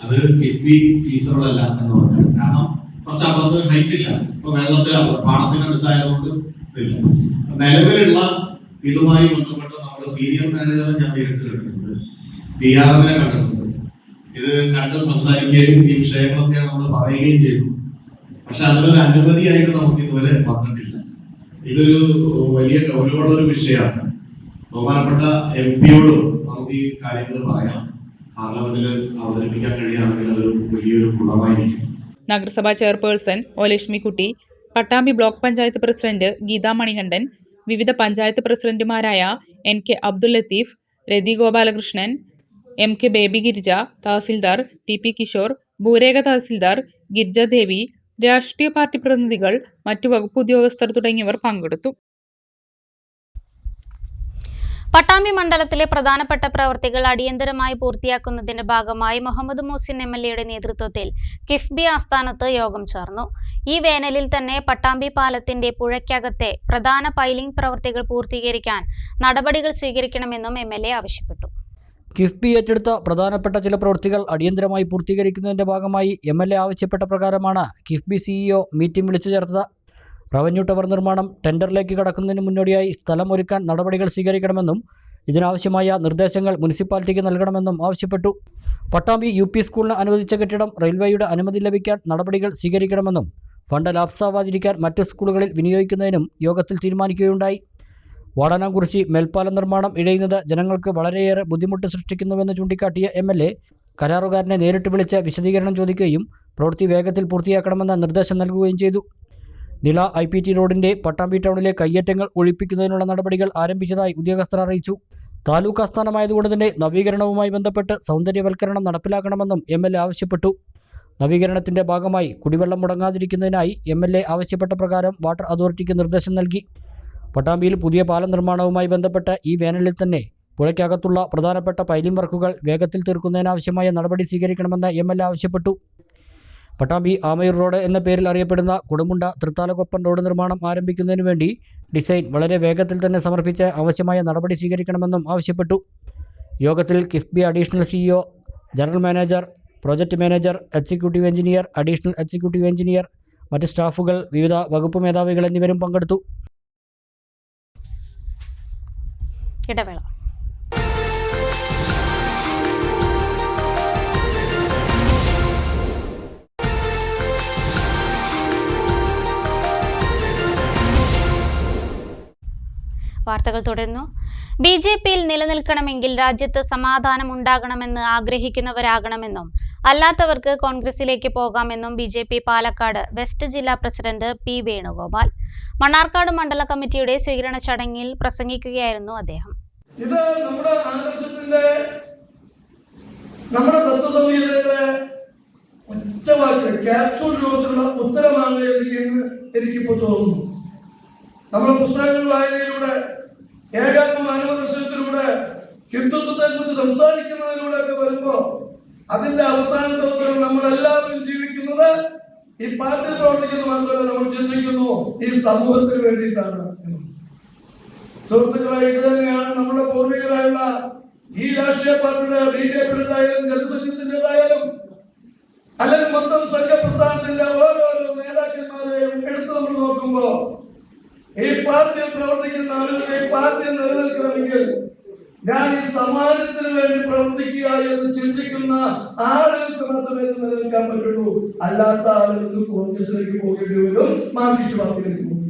അത് കിഫ്ബി ഫീസബിൾ അല്ല എന്ന് പറഞ്ഞു. കാരണം കുറച്ച് അപ്പുറത്ത് ഹൈറ്റ് ഇല്ല. ഇപ്പൊ വെള്ളത്തിൽ പാടത്തിനടുത്തായതുകൊണ്ട് ഇല്ല. നിലവിലുള്ള ഇതുമായി ബന്ധപ്പെട്ട് നമ്മുടെ സീനിയർ മാനേജറെ ഞാൻ നേരിട്ട് കണ്ടിട്ടുണ്ട്, DRM-നെ കണ്ടിട്ടുണ്ട്. ഇത് കണ്ട് സംസാരിക്കുകയും ഈ വിഷയങ്ങളൊക്കെ നമ്മൾ പറയുകയും ചെയ്തു. പക്ഷെ അതിനൊരു അനുമതിയായിട്ട് നമുക്ക് ഇതുവരെ വന്നിട്ടില്ല. ഇതൊരു വലിയ ഗൗരവമുള്ള ഒരു വിഷയമാണ്. ബഹുമാനപ്പെട്ട MP-യോടും നമുക്ക് ഈ കാര്യങ്ങൾ പറയാം. പാർലമെന്റിൽ അവതരിപ്പിക്കാൻ കഴിയുകയാണെങ്കിൽ അതൊരു വലിയൊരു ഗുണമായിരിക്കും. നഗരസഭാ chairperson O. Lakshmikutty, Pattambi block panchayat president Geetha Manikandan, വിവിധ പഞ്ചായത്ത് പ്രസിഡന്റുമാരായ NK Abdul Latheef, Rathi Gopalakrishnan, MK Baby Girija, tahsildar TP Kishore, ഭൂരേഖ തഹസിൽദാർ ഗിരിജാദേവി, രാഷ്ട്രീയ പാർട്ടി പ്രതിനിധികൾ, മറ്റു വകുപ്പ് ഉദ്യോഗസ്ഥർ തുടങ്ങിയവർ പങ്കെടുത്തു. പട്ടാമ്പി മണ്ഡലത്തിലെ പ്രധാനപ്പെട്ട പ്രവൃത്തികൾ അടിയന്തരമായി പൂർത്തിയാക്കുന്നതിന്റെ ഭാഗമായി മുഹമ്മദ് മൂസിൻ MLA-യുടെ നേതൃത്വത്തിൽ കിഫ്ബി ആസ്ഥാനത്ത് യോഗം ചേർന്നു. ഈ വേനലിൽ തന്നെ പട്ടാമ്പി പാലത്തിന്റെ പുഴയ്ക്കകത്തെ പ്രധാന പൈലിംഗ് പ്രവൃത്തികൾ പൂർത്തീകരിക്കാൻ നടപടികൾ സ്വീകരിക്കണമെന്നും MLA ആവശ്യപ്പെട്ടു. കിഫ്ബി ഏറ്റെടുത്ത പ്രധാനപ്പെട്ട ചില പ്രവൃത്തികൾ അടിയന്തരമായി പൂർത്തീകരിക്കുന്നതിന്റെ ഭാഗമായി MLA ആവശ്യപ്പെട്ട പ്രകാരമാണ് കിഫ്ബി CEO മീറ്റിംഗ് വിളിച്ചു ചേർത്തത്. റവന്യൂ ടവർ നിർമ്മാണം ടെൻഡറിലേക്ക് കടക്കുന്നതിന് മുന്നോടിയായി സ്ഥലം ഒരുക്കാൻ നടപടികൾ സ്വീകരിക്കണമെന്നും ഇതിനാവശ്യമായ നിർദ്ദേശങ്ങൾ മുനിസിപ്പാലിറ്റിക്ക് നൽകണമെന്നും ആവശ്യപ്പെട്ടു. പട്ടാമ്പി UP സ്കൂളിന് അനുവദിച്ച കെട്ടിടം റെയിൽവേയുടെ അനുമതി ലഭിക്കാൻ നടപടികൾ സ്വീകരിക്കണമെന്നും ഫണ്ട് ലാപ്സാവാതിരിക്കാൻ മറ്റ് സ്കൂളുകളിൽ വിനിയോഗിക്കുന്നതിനും യോഗത്തിൽ തീരുമാനിക്കുകയുണ്ടായി. വാടാനാംകുറിശി മേൽപ്പാലം നിർമ്മാണം ഇഴയുന്നത് ജനങ്ങൾക്ക് വളരെയേറെ ബുദ്ധിമുട്ട് സൃഷ്ടിക്കുന്നുവെന്ന് ചൂണ്ടിക്കാട്ടിയ MLA കരാറുകാരനെ നേരിട്ട് വിളിച്ച് വിശദീകരണം ചോദിക്കുകയും പ്രവൃത്തി വേഗത്തിൽ പൂർത്തിയാക്കണമെന്ന നിർദ്ദേശം നൽകുകയും ചെയ്തു. നില IPT റോഡിന്റെ പട്ടാമ്പി ടൗണിലെ കയ്യേറ്റങ്ങൾ ഒഴിപ്പിക്കുന്നതിനുള്ള നടപടികൾ ആരംഭിച്ചതായി ഉദ്യോഗസ്ഥർ അറിയിച്ചു. താലൂക്ക് ആസ്ഥാനമായതുകൊണ്ട് തന്നെ നവീകരണവുമായി ബന്ധപ്പെട്ട് സൗന്ദര്യവൽക്കരണം നടപ്പിലാക്കണമെന്നും MLA ആവശ്യപ്പെട്ടു. നവീകരണത്തിന്റെ ഭാഗമായി കുടിവെള്ളം മുടങ്ങാതിരിക്കുന്നതിനായി MLA ആവശ്യപ്പെട്ട പ്രകാരം വാട്ടർ അതോറിറ്റിക്ക് നിർദ്ദേശം നൽകി. പട്ടാമ്പിയിൽ പുതിയ പാലം നിർമ്മാണവുമായി ബന്ധപ്പെട്ട് ഈ വേനലിൽ തന്നെ പുഴയ്ക്കകത്തുള്ള പ്രധാനപ്പെട്ട പൈലിംഗ് വർക്കുകൾ വേഗത്തിൽ തീർക്കുന്നതിനാവശ്യമായ നടപടി സ്വീകരിക്കണമെന്ന് MLA ആവശ്യപ്പെട്ടു. പട്ടാമ്പി ആമയൂർ റോഡ് എന്ന പേരിൽ അറിയപ്പെടുന്ന കൊടുമുണ്ട തൃത്താലക്കൊപ്പം റോഡ് നിർമ്മാണം ആരംഭിക്കുന്നതിനു വേണ്ടി ഡിസൈൻ വളരെ വേഗത്തിൽ തന്നെ സമർപ്പിച്ച് ആവശ്യമായ നടപടി സ്വീകരിക്കണമെന്നും ആവശ്യപ്പെട്ടു. യോഗത്തിൽ KIIFB additional CEO, general manager, project manager, executive engineer, additional executive engineer, മറ്റ് സ്റ്റാഫുകൾ, വിവിധ വകുപ്പ് മേധാവികൾ എന്നിവരും പങ്കെടുത്തു. ഇടവേള. വാർത്തകൾ തുടരുന്നു. BJPയിൽ നിലനിൽക്കണമെങ്കിൽ രാജ്യത്ത് സമാധാനം ഉണ്ടാകണമെന്ന് ആഗ്രഹിക്കുന്നവരാകണമെന്നും അല്ലാത്തവർക്ക് കോൺഗ്രസിലേക്ക് പോകാമെന്നും BJP പാലക്കാട് വെസ്റ്റ് ജില്ലാ പ്രസിഡന്റ് P. വേണുഗോപാൽ മണ്ണാർക്കാട് മണ്ഡല കമ്മിറ്റിയുടെ സ്വീകരണ ചടങ്ങിൽ പ്രസംഗിക്കുകയായിരുന്നു അദ്ദേഹം. ഇത് നമ്മുടെ ആദർശത്തിന്റെ, നമ്മുടെ തത്വസംഹിതയുടെ ഒറ്റവാക്ക് ക്യാപ്സൂൾ രൂപത്തിലുള്ള ഉത്തരമാണ് എന്ന് എനിക്കിപ്പോൾ തോന്നുന്നു. നമ്മുടെ പുസ്തകങ്ങൾ വായനയിലൂടെ, ഏകാത്മ മാനവദർശനത്തിലൂടെ, ഹിന്ദുത്വത്തെ കുറിച്ച് സംസാരിക്കുന്നതിലൂടെ ഒക്കെ വരുമ്പോ അതിന്റെ അവസാനത്തെ ഉത്തരം നമ്മളെല്ലാവരും ജീവിക്കുന്നത് ഈ പാർട്ടി പ്രവർത്തിക്കുന്ന മാത്രമല്ല, നമ്മൾ ചിന്തിക്കുന്നു ഈ സമൂഹത്തിന് വേണ്ടിയിട്ടാണ്. സുഹൃത്തുക്കളെ, ഇത് തന്നെയാണ് നമ്മുടെ പൂർവികരായുള്ള ഈ രാഷ്ട്രീയ പാർട്ടിയുടെ, BJPയുടേതായാലും ജനസംഘത്തിൻ്റെതായാലും അല്ലെങ്കിൽ മൊത്തം സംഘപ്രസ്ഥാനത്തിന്റെ ഓരോരോ നേതാക്കന്മാരെയും എടുത്തു നമ്മൾ നോക്കുമ്പോ ഈ പാർട്ടിയിൽ പ്രവർത്തിക്കുന്ന ആളുകളുടെ ഈ പാർട്ടി നിലനിൽക്കണമെങ്കിൽ ഞാൻ ഈ സമാജത്തിന് വേണ്ടി പ്രവർത്തിക്കുക എന്ന് ചിന്തിക്കുന്ന ആളുകൾക്ക് മാത്രമേ നിലനിൽക്കാൻ പറ്റുള്ളൂ. അല്ലാത്ത ആളുകൾക്ക് കോൺഗ്രസിലേക്ക് പോകേണ്ടി വരും, മാർക്സിസ്റ്റ് പാർട്ടിയിലേക്ക് പോകും.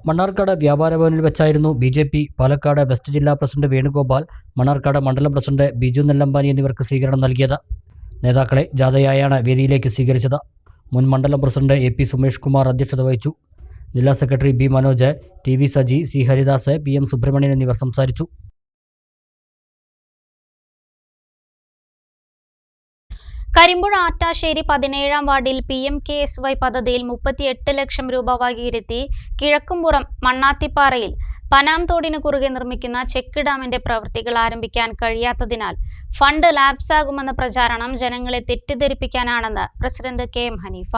മണ്ണാർക്കാട് വ്യാപാര ഭവനിൽ വെച്ചായിരുന്നു BJP പാലക്കാട് വെസ്റ്റ് ജില്ലാ പ്രസിഡന്റ് വേണുഗോപാൽ, മണ്ണാർക്കാട് മണ്ഡലം പ്രസിഡന്റ് ബിജു നെല്ലമ്പാനി എന്നിവർക്ക് സ്വീകരണം നൽകിയത്. നേതാക്കളെ ജാഥയായാണ് വേദിയിലേക്ക് സ്വീകരിച്ചത്. മുൻ മണ്ഡലം പ്രസിഡന്റ് AP സുമേഷ് കുമാർ അധ്യക്ഷത വഹിച്ചു. ജില്ലാ secretary B. Manoj, TV Saji, C. Haridas, PM Subramanian എന്നിവർ സംസാരിച്ചു. കരിമ്പുഴ ആറ്റാശ്ശേരി 17-ാം വാർഡിൽ PMKSY പദ്ധതിയിൽ 38 ലക്ഷം രൂപ വകയിരുത്തി കിഴക്കുംപുറം മണ്ണാത്തിപ്പാറയിൽ പനാം തോടിന് കുറുകെ നിർമ്മിക്കുന്ന ചെക്ക് ഡാമിന്റെ പ്രവൃത്തികൾ ആരംഭിക്കാൻ കഴിയാത്തതിനാൽ ഫണ്ട് ലാപ്സാകുമെന്ന പ്രചാരണം ജനങ്ങളെ തെറ്റിദ്ധരിപ്പിക്കാനാണെന്ന് പ്രസിഡന്റ് KM ഹനീഫ.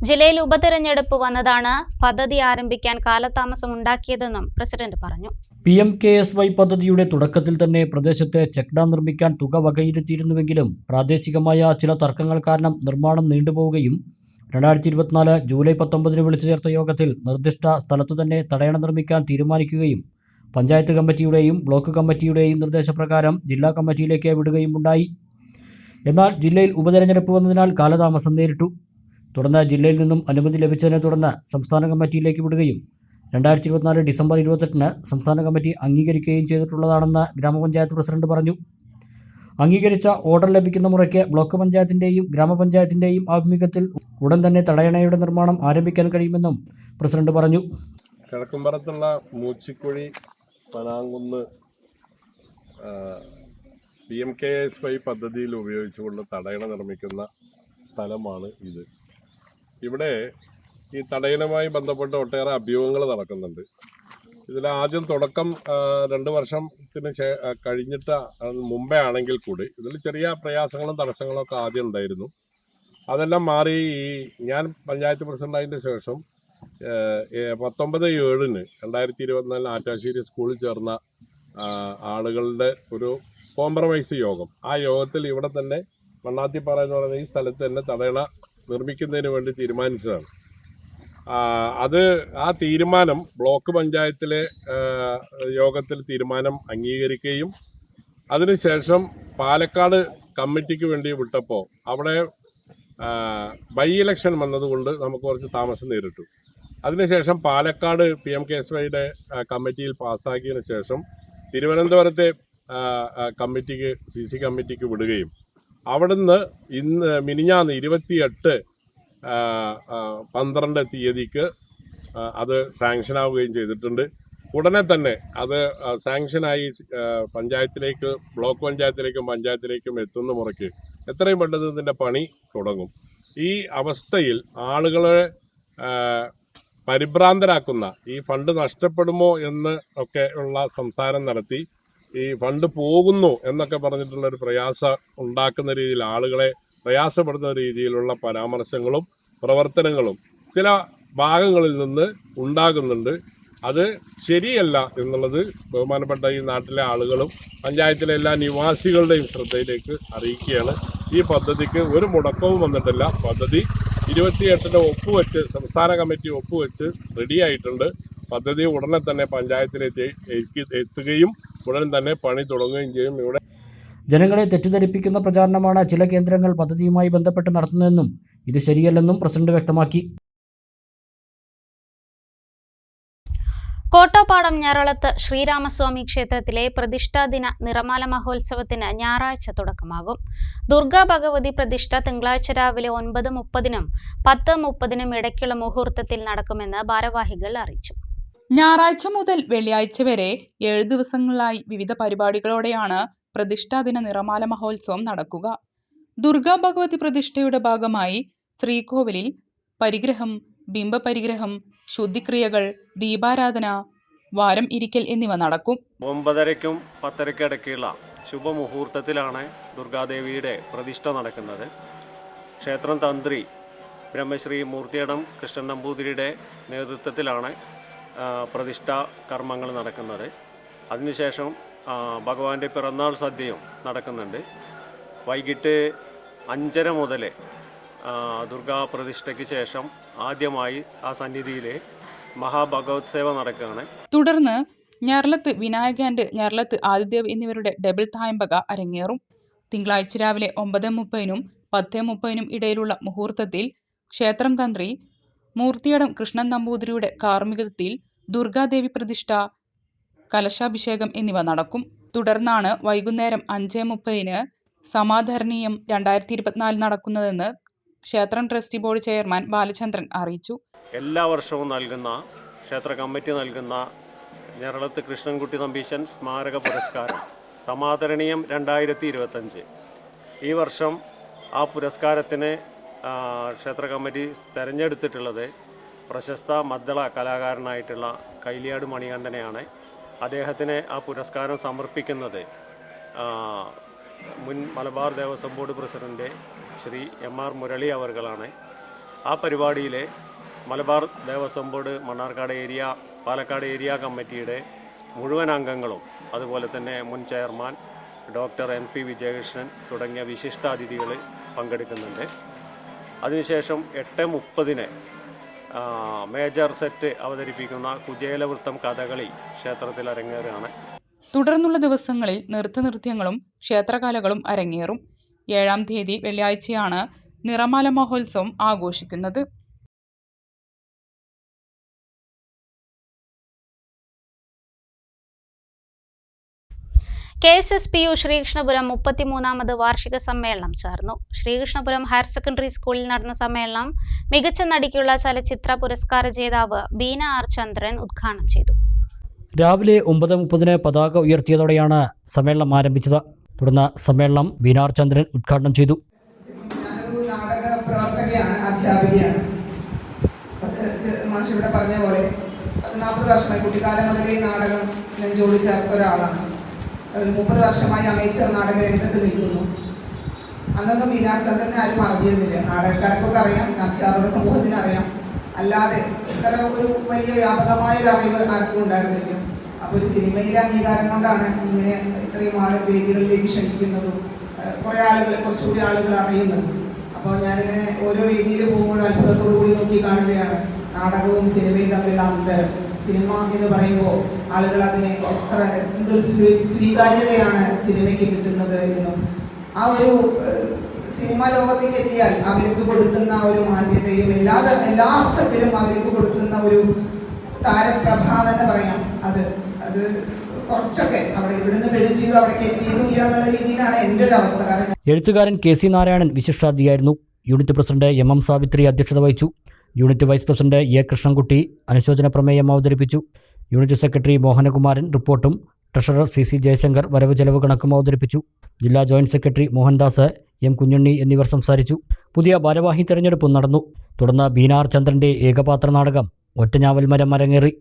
ജില്ലയിൽ ഉപതെരഞ്ഞെടുപ്പ് വന്നതാണ് പദ്ധതി ആരംഭിക്കാൻ കാലതാമസം ഉണ്ടാക്കിയതെന്നും പ്രസിഡന്റ് പറഞ്ഞു. PMKSY പദ്ധതിയുടെ തുടക്കത്തിൽ തന്നെ പ്രദേശത്ത് ചെക്ക് ഡാം നിർമ്മിക്കാൻ തുക വകയിരുത്തിയിരുന്നുവെങ്കിലും പ്രാദേശികമായ ചില തർക്കങ്ങൾ കാരണം നിർമ്മാണം നീണ്ടുപോവുകയും 2024 ജൂലൈ 19 വിളിച്ചു ചേർത്ത യോഗത്തിൽ നിർദ്ദിഷ്ട സ്ഥലത്തു തന്നെ തടയണ നിർമ്മിക്കാൻ തീരുമാനിക്കുകയും പഞ്ചായത്ത് കമ്മിറ്റിയുടെയും ബ്ലോക്ക് കമ്മിറ്റിയുടെയും നിർദ്ദേശപ്രകാരം ജില്ലാ കമ്മിറ്റിയിലേക്ക് വിടുകയും ഉണ്ടായി. എന്നാൽ ജില്ലയിൽ ഉപതെരഞ്ഞെടുപ്പ് വന്നതിനാൽ കാലതാമസം നേരിട്ടു. തുടർന്ന് ജില്ലയിൽ നിന്നും അനുമതി ലഭിച്ചതിനെ തുടർന്ന് സംസ്ഥാന കമ്മിറ്റിയിലേക്ക് വിടുകയും 2024 ഡിസംബർ 28 സംസ്ഥാന കമ്മിറ്റി അംഗീകരിക്കുകയും ചെയ്തിട്ടുള്ളതാണെന്ന് ഗ്രാമപഞ്ചായത്ത് പ്രസിഡന്റ് പറഞ്ഞു. അംഗീകരിച്ച ഓർഡർ ലഭിക്കുന്ന മുറയ്ക്ക് ബ്ലോക്ക് പഞ്ചായത്തിൻ്റെയും ഗ്രാമപഞ്ചായത്തിൻ്റെയും ആഭിമുഖ്യത്തിൽ ഉടൻ തന്നെ തടയണയുടെ നിർമ്മാണം ആരംഭിക്കാൻ കഴിയുമെന്നും പ്രസിഡന്റ് പറഞ്ഞു. കിഴക്കുംപുറത്തുള്ള മൂച്ചിക്കുഴി പനാങ്കുന്ന് PMKSY പദ്ധതിയിൽ ഉപയോഗിച്ചുകൊണ്ട് തടയണ നിർമ്മിക്കുന്ന സ്ഥലമാണ് ഇത്. ഇവിടെ ഈ തടയണയുമായി ബന്ധപ്പെട്ട് ഒട്ടേറെ അഭ്യൂഹങ്ങൾ നടക്കുന്നുണ്ട്. ഇതിൽ ആദ്യം തുടക്കം 2 വർഷത്തിന് കഴിഞ്ഞിട്ട് മുമ്പേ ആണെങ്കിൽ കൂടി ഇതിൽ ചെറിയ പ്രയാസങ്ങളും തടസ്സങ്ങളും ഒക്കെ ആദ്യം ഉണ്ടായിരുന്നു. അതെല്ലാം മാറി ഞാൻ പഞ്ചായത്ത് പ്രസിഡന്റായതിൻ്റെ ശേഷം 19/7 2024 ആറ്റാശ്ശേരി സ്കൂളിൽ ചേർന്ന ആളുകളുടെ ഒരു കോംപ്രമൈസ് യോഗം, ആ യോഗത്തിൽ ഇവിടെ തന്നെ മണ്ണാത്തിപ്പാറ എന്ന് പറയുന്ന ഈ സ്ഥലത്ത് തന്നെ തടയണ നിർമ്മിക്കുന്നതിന് വേണ്ടി തീരുമാനിച്ചതാണ്. ആ തീരുമാനം ബ്ലോക്ക് പഞ്ചായത്തിലെ യോഗത്തിൽ തീരുമാനം അംഗീകരിക്കുകയും അതിനുശേഷം പാലക്കാട് കമ്മിറ്റിക്ക് വേണ്ടി വിട്ടപ്പോൾ അവിടെ ബൈ ഇലക്ഷൻ വന്നതുകൊണ്ട് നമുക്ക് കുറച്ച് താമസം നേരിട്ടു. അതിനുശേഷം പാലക്കാട് PMKSYയുടെ കമ്മിറ്റിയിൽ പാസ്സാക്കിയതിന് ശേഷം തിരുവനന്തപുരത്തെ കമ്മിറ്റിക്ക് CC കമ്മിറ്റിക്ക് വിടുകയും അവിടുന്ന് മിനിഞ്ഞാന്ന് 28/12 തീയതിക്ക് അത് സാങ്ഷനാവുകയും ചെയ്തിട്ടുണ്ട്. ഉടനെ തന്നെ അത് സാങ്ഷനായി പഞ്ചായത്തിലേക്ക്, ബ്ലോക്ക് പഞ്ചായത്തിലേക്കും പഞ്ചായത്തിലേക്കും എത്തുന്ന മുറയ്ക്ക് എത്രയും പെട്ടെന്ന് ഇതിൻ്റെ പണി തുടങ്ങും. ഈ അവസ്ഥയിൽ ആളുകളെ പരിഭ്രാന്തരാക്കുന്ന, ഈ ഫണ്ട് നഷ്ടപ്പെടുമോ എന്ന് ഒക്കെ ഉള്ള സംസാരം നടത്തി ഈ ഫണ്ട് പോകുന്നു എന്നൊക്കെ പറഞ്ഞിട്ടുള്ളൊരു പ്രയാസം ഉണ്ടാക്കുന്ന രീതിയിൽ, ആളുകളെ പ്രയാസപ്പെടുന്ന രീതിയിലുള്ള പരാമർശങ്ങളും പ്രവർത്തനങ്ങളും ചില ഭാഗങ്ങളിൽ നിന്ന് ഉണ്ടാകുന്നുണ്ട്. അത് ശരിയല്ല എന്നുള്ളത് ബഹുമാനപ്പെട്ട ഈ നാട്ടിലെ ആളുകളും പഞ്ചായത്തിലെ എല്ലാ നിവാസികളുടെയും ശ്രദ്ധയിലേക്ക് അറിയിക്കുകയാണ്. ഈ പദ്ധതിക്ക് ഒരു മുടക്കവും വന്നിട്ടില്ല. പദ്ധതി 28-ന് ഒപ്പുവെച്ച്, സംസ്ഥാന കമ്മിറ്റി ഒപ്പുവെച്ച് റെഡിയായിട്ടുണ്ട്. പദ്ധതി ഉടനെ തന്നെ പഞ്ചായത്തിലേക്ക് എത്തുകയും ഉടൻ തന്നെ പണി തുടങ്ങുകയും ചെയ്യും. ഇവിടെ ജനങ്ങളെ തെറ്റിദ്ധരിപ്പിക്കുന്ന പ്രചാരണമാണ് ചില കേന്ദ്രങ്ങൾ പദ്ധതിയുമായി ബന്ധപ്പെട്ട് നടത്തുന്നതെന്നും ഇത് ശരിയല്ലെന്നും പ്രസിഡന്റ് വ്യക്തമാക്കി. കോട്ടപ്പാടം ഞാറളത്ത് ശ്രീരാമസ്വാമി ക്ഷേത്രത്തിലെ പ്രതിഷ്ഠാദിന നിറമാല മഹോത്സവത്തിന് ഞായറാഴ്ച തുടക്കമാകും. ദുർഗാ ഭഗവതി പ്രതിഷ്ഠ തിങ്കളാഴ്ച രാവിലെ 9:30-നും 10:30-നും ഇടയ്ക്കുള്ള മുഹൂർത്തത്തിൽ നടക്കുമെന്ന് ഭാരവാഹികൾ അറിയിച്ചു. ഞായറാഴ്ച മുതൽ വെള്ളിയാഴ്ച വരെ 7 ദിവസങ്ങളിലായി വിവിധ പരിപാടികളോടെയാണ് പ്രതിഷ്ഠാദിന നിറമാല മഹോത്സവം നടക്കുക. ദുർഗാ ഭഗവതി പ്രതിഷ്ഠയുടെ ഭാഗമായി ശ്രീകോവിലിൽ പരിഗ്രഹം, ബിംബപരിഗ്രഹം, ശുദ്ധിക്രിയകൾ, ദീപാരാധന, വാരം ഇരിക്കൽ എന്നിവ നടക്കും. 9:30-നും 10:30-നും ഇടയ്ക്കുള്ള ശുഭമുഹൂർത്തത്തിലാണ് ദുർഗാദേവിയുടെ പ്രതിഷ്ഠ നടക്കുന്നത്. ക്ഷേത്രം തന്ത്രി ബ്രഹ്മശ്രീ മൂർത്തിയടം കൃഷ്ണൻ നമ്പൂതിരിയുടെ നേതൃത്വത്തിലാണ് പ്രതിഷ്ഠാ കർമ്മങ്ങൾ നടക്കുന്നത്. അതിനുശേഷം ഭഗവാന്റെ പിറന്നാൾ സദ്യയും നടക്കുന്നുണ്ട്. വൈകിട്ട് 5:30 മുതൽ ദുർഗാ പ്രതിഷ്ഠയ്ക്ക് ശേഷം ആദ്യമായി ആ സന്നിധിയിൽ മഹാഭഗവത് സേവ നടക്കുകയാണ്. തുടർന്ന് ഞാറളത്ത് വിനായക ആൻഡ് ഞാറളത്ത് ആദിദേവ് എന്നിവരുടെ ഡബിൾ തായമ്പക അരങ്ങേറും. തിങ്കളാഴ്ച രാവിലെ 9:30-നും 10:30-നും ഇടയിലുള്ള മുഹൂർത്തത്തിൽ ക്ഷേത്രം തന്ത്രി മൂർത്തിയടം കൃഷ്ണൻ നമ്പൂതിരിയുടെ കാർമ്മികത്വത്തിൽ ദുർഗാദേവി പ്രതിഷ്ഠ, കലശാഭിഷേകം എന്നിവ നടക്കും. തുടർന്നാണ് വൈകുന്നേരം 5:30-ന് സമാധരണീയം 2024 നടക്കുന്നതെന്ന് ക്ഷേത്രം ട്രസ്റ്റി ബോർഡ് ചെയർമാൻ ബാലചന്ദ്രൻ അറിയിച്ചു. എല്ലാ വർഷവും നൽകുന്ന ക്ഷേത്ര കമ്മിറ്റി നൽകുന്ന ഞാറളത്ത് കൃഷ്ണൻകുട്ടി നമ്പീശൻ സ്മാരക പുരസ്കാരം സമാദരണീയം 2025. ഈ വർഷം ആ പുരസ്കാരത്തിന് ക്ഷേത്ര കമ്മിറ്റി തിരഞ്ഞെടുത്തിട്ടുള്ളത് പ്രശസ്ത മദ്ദള കലാകാരനായിട്ടുള്ള കൈലിയാട് മണികണ്ഠനെയാണ്. അദ്ദേഹത്തിന് ആ പുരസ്കാരം സമർപ്പിക്കുന്നത് മുൻ Malabar Devaswom board president Shri MR Murali അവർകളാണ്. ആ പരിപാടിയിൽ Malabar Devaswom board Mannarkkad area, Palakkad area കമ്മിറ്റിയുടെ മുഴുവൻ അംഗങ്ങളും അതുപോലെ തന്നെ മുൻ ചെയർമാൻ ഡോക്ടർ MP വിജയകൃഷ്ണൻ തുടങ്ങിയ വിശിഷ്ടാതിഥികൾ പങ്കെടുക്കുന്നുണ്ട്. അതിനുശേഷം 8:30-ന് മേജർ സെറ്റ് അവതരിപ്പിക്കുന്ന കുചേലവൃത്തം കഥകളി ക്ഷേത്രത്തിൽ അരങ്ങേറുകയാണ്. തുടർന്നുള്ള ദിവസങ്ങളിൽ നൃത്തനൃത്യങ്ങളും ക്ഷേത്രകലകളും അരങ്ങേറും. 7-ാം തീയതി വെള്ളിയാഴ്ചയാണ് നിറമാല മഹോത്സവം ആഘോഷിക്കുന്നത്. KSSPU ശ്രീകൃഷ്ണപുരം 33ാമത് വാർഷിക സമ്മേളനം ചേർന്നു. ശ്രീകൃഷ്ണപുരം ഹയർ സെക്കൻഡറി സ്കൂളിൽ നടന്ന സമ്മേളനം മികച്ച നടിക്കുള്ള ചലച്ചിത്ര പുരസ്കാര ജേതാവ് ബീന R. ചന്ദ്രൻ ഉദ്ഘാടനം ചെയ്തു. രാവിലെ 9:30-ന് പതാക ഉയർത്തിയതോടെയാണ് സമ്മേളനം ആരംഭിച്ചത്. തുടർന്ന് സമ്മേളനം ബീന R. ചന്ദ്രൻ ഉദ്ഘാടനം ചെയ്തു. ഞാനൊരു നാടക പ്രവർത്തകയാണ്, അധ്യാപികയാണ്. മാഷ് ഇവിടെ പറഞ്ഞ പോലെ 40 വർഷമായി കുട്ടിക്കാലം മുതലേ നാടകം നെഞ്ചോട് ചേർത്ത ഒരാളാണ്. 30 വർഷമായി അമേച്ചർ നാടക രംഗത്ത് നിൽക്കുന്നു. അന്നൊന്നും ബീന R. ചന്ദ്രനെ ആരും അറിഞ്ഞിരുന്നില്ല. നാടകക്കാർക്കൊക്കെ അറിയാം, അധ്യാപക സമൂഹത്തിന് അറിയാം. അല്ലാതെ ഇത്ര ഒരു വലിയ വ്യാപകമായ ഒരു അറിവ് ആർക്കും ഉണ്ടായിരുന്നില്ല. അപ്പോൾ ഒരു സിനിമയിലെ അംഗീകാരം കൊണ്ടാണ് ഇങ്ങനെ ഇത്രയും വേദികളിലേക്ക് ക്ഷണിക്കുന്നതും കുറച്ചുകൂടി ആളുകൾ അറിയുന്നത്. അപ്പോൾ ഞാനിങ്ങനെ ഓരോ വേദിയിൽ പോകുമ്പോഴും അത്ഭുതത്തോടു കൂടി നോക്കി കാണുകയാണ് നാടകവും സിനിമയും തമ്മിലുള്ള അന്തരം. സിനിമ എന്ന് പറയുമ്പോൾ ആളുകൾ അതിനെ എന്തൊരു സ്വീകാര്യതയാണ് സിനിമയ്ക്ക് കിട്ടുന്നത് എന്നും ആ ഒരു സിനിമാ ലോകത്തേക്ക് എത്തിയാൽ അവർക്ക് കൊടുക്കുന്ന ഒരു മാന്യതയും എല്ലാ അർത്ഥത്തിലും അവർക്ക് കൊടുക്കുന്ന ഒരു താരപ്രഭ തന്നെ പറയാം. അത് കുറച്ചൊക്കെ അവിടെ ഇവിടുന്ന് പിടിച്ചു അവിടേക്ക് എത്തിയിട്ടില്ല എന്നുള്ള രീതിയിലാണ് എൻ്റെ ഒരു അവസ്ഥ. എഴുത്തുകാരൻ KC നാരായണൻ വിശിഷ്ടാതിഥിയായിരുന്നു. യൂണിറ്റ് പ്രസിഡന്റ് MM സാവിത്രി അധ്യക്ഷത വഹിച്ചു. Unit vice president A. Krishnankutty അനുശോചന പ്രമേയം അവതരിപ്പിച്ചു. യൂണിറ്റ് സെക്രട്ടറി മോഹനകുമാരൻ റിപ്പോർട്ടും ട്രഷറർ CC ജയശങ്കർ വരവ് ചെലവ് കണക്കും അവതരിപ്പിച്ചു. ജില്ലാ joint secretary Mohandas, M. Kunjunni എന്നിവർ സംസാരിച്ചു. പുതിയ ഭാരവാഹി തെരഞ്ഞെടുപ്പും നടന്നു. തുടർന്ന് ബീന R. ചന്ദ്രന്റെ ഏകപാത്ര നാടകം ഒറ്റഞ്ഞാവൽ മരം അരങ്ങേറി.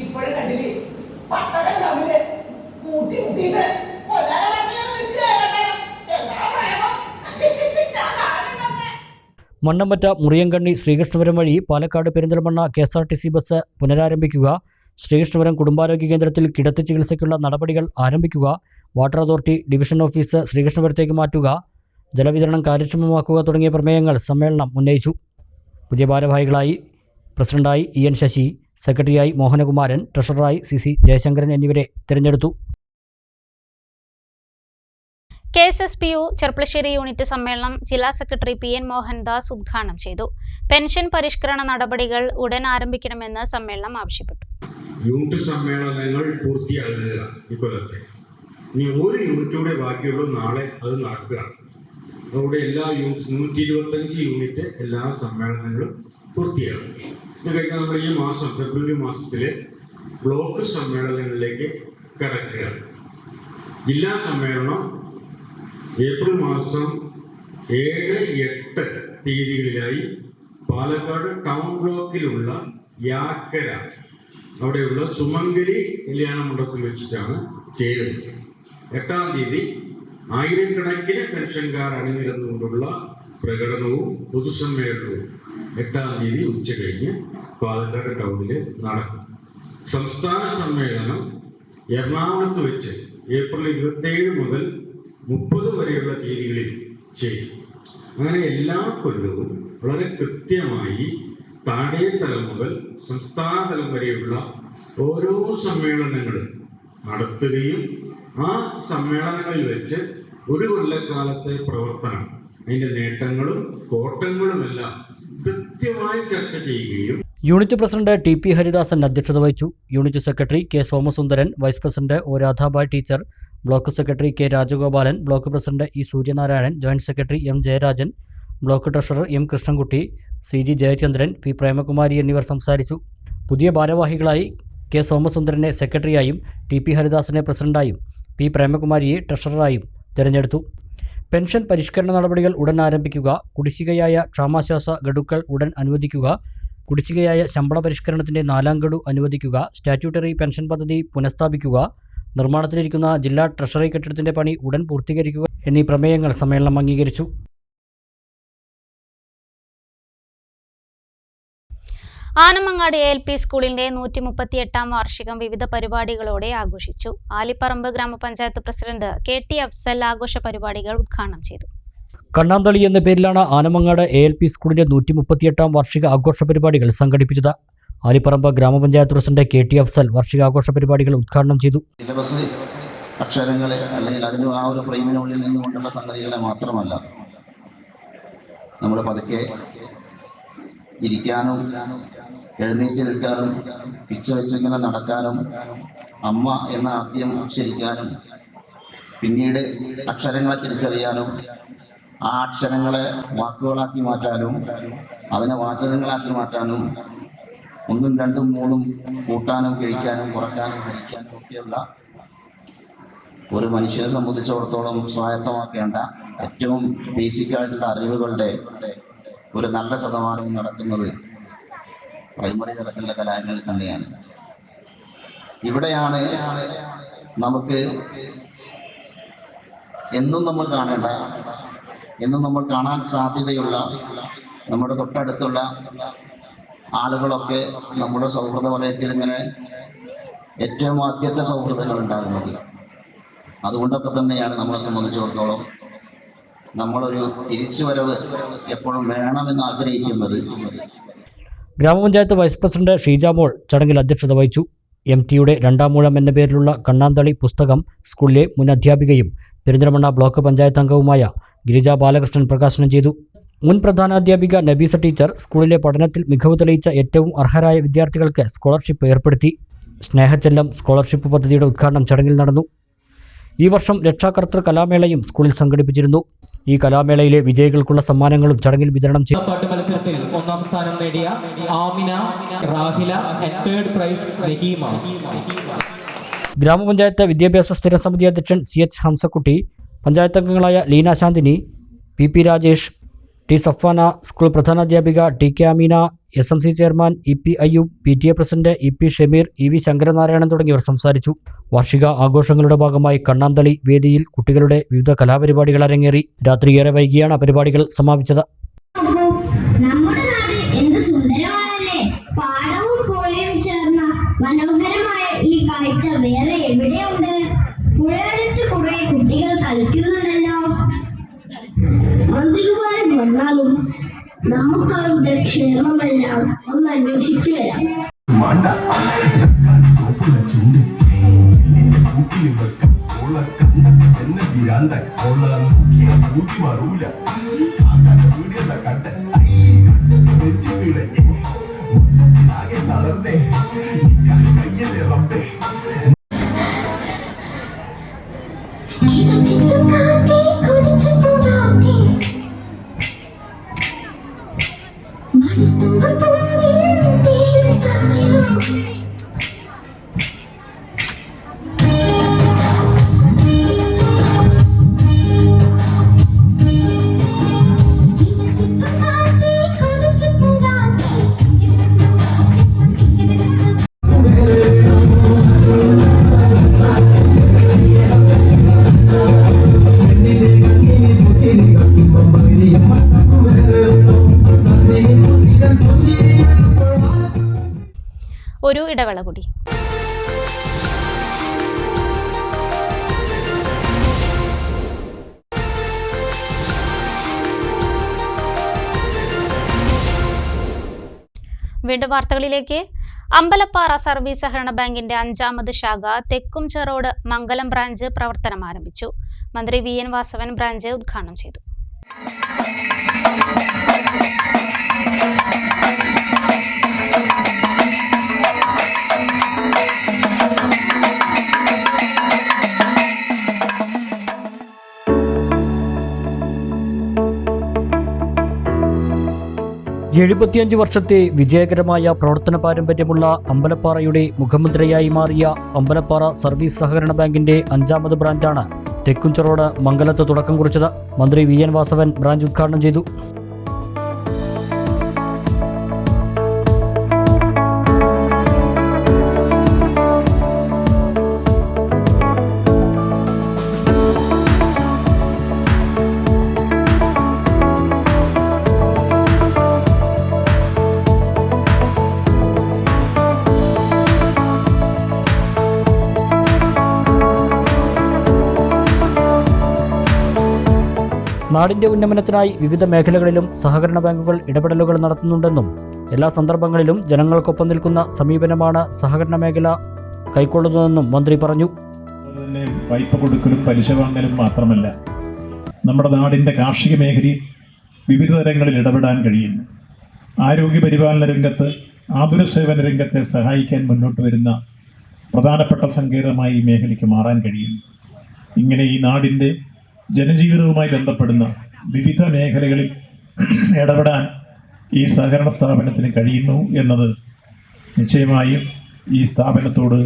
ഇപ്പോഴും കണ്ടില്ലേ പട്ടകം തമ്മില് കൂട്ടി മുട്ടിയിട്ട് മണ്ണമ്പറ്റ മുറിയങ്കണ്ണി ശ്രീകൃഷ്ണപുരം വഴി പാലക്കാട് പെരിന്തൽമണ്ണ KSRTC ബസ് പുനരാരംഭിക്കുക, ശ്രീകൃഷ്ണപുരം കുടുംബാരോഗ്യ കേന്ദ്രത്തിൽ കിടത്തി ചികിത്സയ്ക്കുള്ള നടപടികൾ ആരംഭിക്കുക, വാട്ടർ അതോറിറ്റി ഡിവിഷൻ ഓഫീസ് ശ്രീകൃഷ്ണപുരത്തേക്ക് മാറ്റുക, ജലവിതരണം കാര്യക്ഷമമാക്കുക തുടങ്ങിയ പ്രമേയങ്ങൾ സമ്മേളനം ഉന്നയിച്ചു. പുതിയ ഭാരവാഹികളായി പ്രസിഡന്റായി EN ശശി, സെക്രട്ടറിയായി മോഹനകുമാരൻ, ട്രഷററായി CC ജയശങ്കരൻ എന്നിവരെ തിരഞ്ഞെടുത്തു. KSSPU ചെർപ്പളശ്ശേരി യൂണിറ്റ് സമ്മേളനം ജില്ലാ സെക്രട്ടറി PN മോഹൻദാസ് ഉദ്ഘാടനം ചെയ്തു. പെൻഷൻ പരിഷ്കരണ നടപടികൾ ഉടൻ ആരംഭിക്കണമെന്ന് സമ്മേളനം ആവശ്യപ്പെട്ടു. യൂണിറ്റ് സമ്മേളനങ്ങൾ പൂർത്തിയാകുക ഇക്കൊല്ലത്തെ. ഇനി ഒരു യൂണിറ്റൂടെ ബാക്കിയുള്ളൂ, നാളെ അത് നടക്കുക. അതോടെ എല്ലാ 125 യൂണിറ്റ് എല്ലാ സമ്മേളനങ്ങളും പൂർത്തിയാകും. ഇത് കഴിഞ്ഞാൽ നമ്മൾ ഈ മാസം ഫെബ്രുവരി മാസത്തിലെ ബ്ലോക്ക് സമ്മേളനങ്ങളിലേക്ക് കടക്കുക. ജില്ലാ സമ്മേളനം ഏപ്രിൽ മാസം 7, 8 തീയതികളിലായി പാലക്കാട് ടൗൺ ബ്ലോക്കിലുള്ള യാക്കര അവിടെയുള്ള സുമംഗലി കല്യാണ മണ്ഡപത്തിൽ വെച്ചിട്ടാണ് ചേരുന്നത്. 8-ാം തീയതി ആയിരക്കണക്കിന് പെൻഷൻകാർ അണിനിരന്നുകൊണ്ടുള്ള പ്രകടനവും പൊതുസമ്മേളനവും 8-ാം തീയതി ഉച്ച കഴിഞ്ഞ് പാലക്കാട് ടൗണിൽ നടക്കും. സംസ്ഥാന സമ്മേളനം എറണാകുളത്ത് വെച്ച് ഏപ്രിൽ 27 മുതൽ 30 വരെയുള്ള തീയതികളിൽ ചെയ്യും. അങ്ങനെ എല്ലാ കൊല്ലവും വളരെ കൃത്യമായി താഴെ തലം മുതൽ സംസ്ഥാന തലം വരെയുള്ള ഓരോ സമ്മേളനങ്ങളും നടത്തുകയും ആ സമ്മേളനങ്ങളിൽ വെച്ച് ഒരു കൊല്ലക്കാലത്തെ പ്രവർത്തനം, അതിൻ്റെ നേട്ടങ്ങളും കോട്ടങ്ങളുമെല്ലാം കൃത്യമായി ചർച്ച ചെയ്യുകയും. യൂണിറ്റ് പ്രസിഡന്റ് TP ഹരിദാസൻ അധ്യക്ഷത വഹിച്ചു. Unit secretary K Somasundaran, vice president O Radhabai teacher, block secretary K Rajagopalan, block president E Suryanarayanan, joint secretary M Jayarajan, block treasurer M Krishnankutty, CG Jayachandran, P Premakumari എന്നിവർ സംസാരിച്ചു. പുതിയ ഭാരവാഹികളായി K സോമസുന്ദരനെ സെക്രട്ടറിയായും TP ഹരിദാസനെ പ്രസിഡന്റായും P പ്രേമകുമാരിയെ ട്രഷററായും തിരഞ്ഞെടുത്തു. പെൻഷൻ പരിഷ്കരണ നടപടികൾ ഉടൻ ആരംഭിക്കുക, കുടിശ്ശികയായ ക്ഷാമാശ്വാസ ഗഡുക്കൾ ഉടൻ അനുവദിക്കുക, കുടിശ്ശികയായ ശമ്പള പരിഷ്കരണത്തിന്റെ 4ാം ഗഡു അനുവദിക്കുക, സ്റ്റാറ്റ്യൂട്ടറി പെൻഷൻ പദ്ധതി പുനഃസ്ഥാപിക്കുക, നിർമ്മാണത്തിലിരിക്കുന്ന ജില്ലാ ട്രഷറി കെട്ടിടത്തിന്റെ പണി ഉടൻ പൂർത്തീകരിക്കുക എന്നീ പ്രമേയങ്ങൾ സമ്മേളനം അംഗീകരിച്ചു. ആനമങ്ങാട് ALP സ്കൂളിന്റെ 138-ാം വാർഷികം വിവിധ പരിപാടികളോടെ ആഘോഷിച്ചു. ആലിപ്പറമ്പ് ഗ്രാമപഞ്ചായത്ത് പ്രസിഡന്റ് KT അഫ്സൽ ആഘോഷ പരിപാടികൾ ഉദ്ഘാടനം ചെയ്തു. കണ്ണാന്തളി എന്ന പേരിലാണ് ആനമങ്ങാട് ALP സ്കൂളിന്റെ 138-ാം വാർഷിക ആഘോഷ പരിപാടികൾ സംഘടിപ്പിച്ചത്. ആലിപ്പറമ്പ് ഗ്രാമപഞ്ചായത്ത് പ്രസിഡന്റ് KT അഫ്സൽ വാർഷികാഘോഷ പരിപാടികൾ ഉദ്ഘാടനം ചെയ്തു. സിലബസ് അക്ഷരങ്ങളെ അല്ലെങ്കിൽ അതിന് ആ ഒരു ഫ്രെയിമിനുള്ളിൽ നിന്നുകൊണ്ടുള്ള സംഗതികളെ മാത്രമല്ല, നമ്മൾ പതുക്കെ ഇരിക്കാനും എഴുന്നേറ്റ് നിൽക്കാനും പിച്ച വെച്ചിങ്ങനെ നടക്കാനും അമ്മ എന്ന ആദ്യം ഉച്ചരിക്കാനും പിന്നീട് അക്ഷരങ്ങളെ തിരിച്ചറിയാനും ആ അക്ഷരങ്ങളെ വാക്കുകളാക്കി മാറ്റാനും അതിനെ വാചകങ്ങളാക്കി മാറ്റാനും 1, 2, 3 കൂട്ടാനും കഴിക്കാനും കുറയ്ക്കാനും ഹരിക്കാനും ഒക്കെയുള്ള ഒരു മനുഷ്യനെ സംബന്ധിച്ചിടത്തോളം സ്വായത്തമാക്കേണ്ട ഏറ്റവും ബേസിക്കായിട്ടുള്ള അറിവുകളുടെ ഒരു നല്ല ശതമാനവും നടക്കുന്നത് പ്രൈമറി തലത്തിലുള്ള കലാലയങ്ങളിൽ തന്നെയാണ്. ഇവിടെയാണ് നമുക്ക് എന്നും നമ്മൾ കാണേണ്ട, എന്നും നമ്മൾ കാണാൻ സാധ്യതയുള്ള നമ്മുടെ തൊട്ടടുത്തുള്ള ആളുകളൊക്കെ നമ്മുടെ സൗഹൃദ വലയത്തിൽ ഇങ്ങനെ ഏറ്റവും ആദ്യത്തെ സൗഹൃദങ്ങൾ ഉണ്ടാകുന്നത്. അതുകൊണ്ടൊക്കെ തന്നെയാണ് നമ്മളെ സംബന്ധിച്ചിടത്തോളം നമ്മളൊരു തിരിച്ചുവരവ് എപ്പോഴും വേണമെന്ന് ആഗ്രഹിക്കുന്നത്. ഗ്രാമപഞ്ചായത്ത് വൈസ് പ്രസിഡന്റ് ഷീജാമോൾ ചടങ്ങിൽ അധ്യക്ഷത വഹിച്ചു. MTയുടെ 2ാം മൂഴം എന്ന പേരിലുള്ള കണ്ണാന്തളി പുസ്തകം സ്കൂളിലെ മുൻ അധ്യാപികയും പെരിന്തൽമണ്ണ ബ്ലോക്ക് പഞ്ചായത്ത് അംഗവുമായ ഗിരിജ ബാലകൃഷ്ണൻ പ്രകാശനം ചെയ്തു. മുൻ പ്രധാനാധ്യാപിക നബീസ ടീച്ചർ സ്കൂളിലെ പഠനത്തിൽ മികവ് തെളിയിച്ച ഏറ്റവും അർഹരായ വിദ്യാർത്ഥികൾക്ക് സ്കോളർഷിപ്പ് ഏർപ്പെടുത്തി. സ്നേഹച്ചെല്ലം സ്കോളർഷിപ്പ് പദ്ധതിയുടെ ഉദ്ഘാടനം ചടങ്ങിൽ നടന്നു. ഈ വർഷം രക്ഷാകർതൃ കലാമേളയും സ്കൂളിൽ സംഘടിപ്പിച്ചിരുന്നു. ഈ കലാമേളയിലെ വിജയികൾക്കുള്ള സമ്മാനങ്ങളും ചടങ്ങിൽ വിതരണം ചെയ്തു. പാട്ട് മത്സരത്തിൽ 1ാം സ്ഥാനം നേടിയ ആമിന, റാഹില, 3rd പ്രൈസ് റഹീമ. ഗ്രാമപഞ്ചായത്ത് വിദ്യാഭ്യാസ സ്ഥിരം സമിതി അധ്യക്ഷൻ CH ഹംസക്കുട്ടി, പഞ്ചായത്ത് അംഗങ്ങളായ Leena Shanthini, PP Rajesh, T Safana, school പ്രധാനാധ്യാപിക TK Ameena, SMC chairman EP Ayyub, PTA president EP Shameer, EV Sankaranarayanan തുടങ്ങിയവർ സംസാരിച്ചു. വാർഷിക ആഘോഷങ്ങളുടെ ഭാഗമായി കണ്ണാന്തളി വേദിയിൽ കുട്ടികളുടെ വിവിധ കലാപരിപാടികൾ അരങ്ങേറി. രാത്രി ഏറെ വൈകിയാണ് പരിപാടികൾ സമാപിച്ചത്. നമ്മുടെ നാട് എന്ത് സുന്ദരമാണല്ലേ! പാടവും പുഴയും ചേർന്ന മനോഹരമായ ഈ കാഴ്ച വേറെ എവിടെയുണ്ട്? പുഴയടുത്ത് കുറെ കുട്ടികൾ കളിക്കുന്നുണ്ടല്ലോ. മന്ത്രിമാർ വന്നാലും നമുക്കവരുടെ ക്ഷേമമെല്ലാം ഒന്ന് അന്വേഷിച്ചു വരാം. മാണ്ട ചോപ്പുള്ള ചുണ്ട് കൂട്ടിൽ വെക്കം ഓള കണ്ണ എന്നെ വിരാന്ത ഓള നോക്കിയ കൂട്ടി മാറൂല വീടിയല്ല കണ്ട വെച്ച് വീട മൊത്തത്തിലാകെ തളർന്നേ കയ്യല്ലേ റബ്ബേ ഒരു ഇടവേള കൂടി. വീണ്ടും വാർത്തകളിലേക്ക്. അമ്പലപ്പാറ സർവീസ് സഹകരണ ബാങ്കിന്റെ 5ാമത് ശാഖ തെക്കുംചെറോട് മംഗലം ബ്രാഞ്ച് പ്രവർത്തനം ആരംഭിച്ചു. മന്ത്രി VN വാസവൻ ബ്രാഞ്ച് ഉദ്ഘാടനം ചെയ്തു. വർഷത്തെ വിജയകരമായ പ്രവർത്തന പാരമ്പര്യമുള്ള അമ്പലപ്പാറയുടെ മുഖമുദ്രയായി മാറിയ അമ്പലപ്പാറ സർവീസ് സഹകരണ ബാങ്കിന്റെ 5ാമത് ബ്രാഞ്ചാണ് തെക്കുംചെറോട് മംഗലത്ത് തുടക്കം കുറിച്ചത്. മന്ത്രി VN വാസവൻ ബ്രാഞ്ച് ഉദ്ഘാടനം ചെയ്തു. നാടിന്റെ ഉന്നമനത്തിനായി വിവിധ മേഖലകളിലും സഹകരണ ബാങ്കുകൾ ഇടപെടലുകൾ നടത്തുന്നുണ്ടെന്നും എല്ലാ സന്ദർഭങ്ങളിലും ജനങ്ങൾക്കൊപ്പം നിൽക്കുന്ന സമീപനമാണ് സഹകരണ മേഖല കൈക്കൊള്ളുന്നതെന്നും മന്ത്രി പറഞ്ഞു. വായ്പ കൊടുക്കലും പലിശ വാങ്ങലും മാത്രമല്ല, നമ്മുടെ നാടിൻ്റെ കാർഷിക മേഖലയിൽ വിവിധ തരങ്ങളിൽ ഇടപെടാൻ കഴിയുന്നു. ആരോഗ്യ പരിപാലന രംഗത്ത്, ആതുര സേവന രംഗത്തെ സഹായിക്കാൻ മുന്നോട്ട് വരുന്ന പ്രധാനപ്പെട്ട സങ്കേതമായി ഈ മേഖലയ്ക്ക് മാറാൻ കഴിയുന്നു. ഇങ്ങനെ ഈ നാടിൻ്റെ ജനജീവിതവുമായി ബന്ധപ്പെടുന്ന വിവിധ മേഖലകളിൽ ഇടപെടാൻ ഈ സഹകരണ സ്ഥാപനത്തിന് കഴിയുന്നു എന്നത് നിശ്ചയമായും ഈ സ്ഥാപനത്തോട്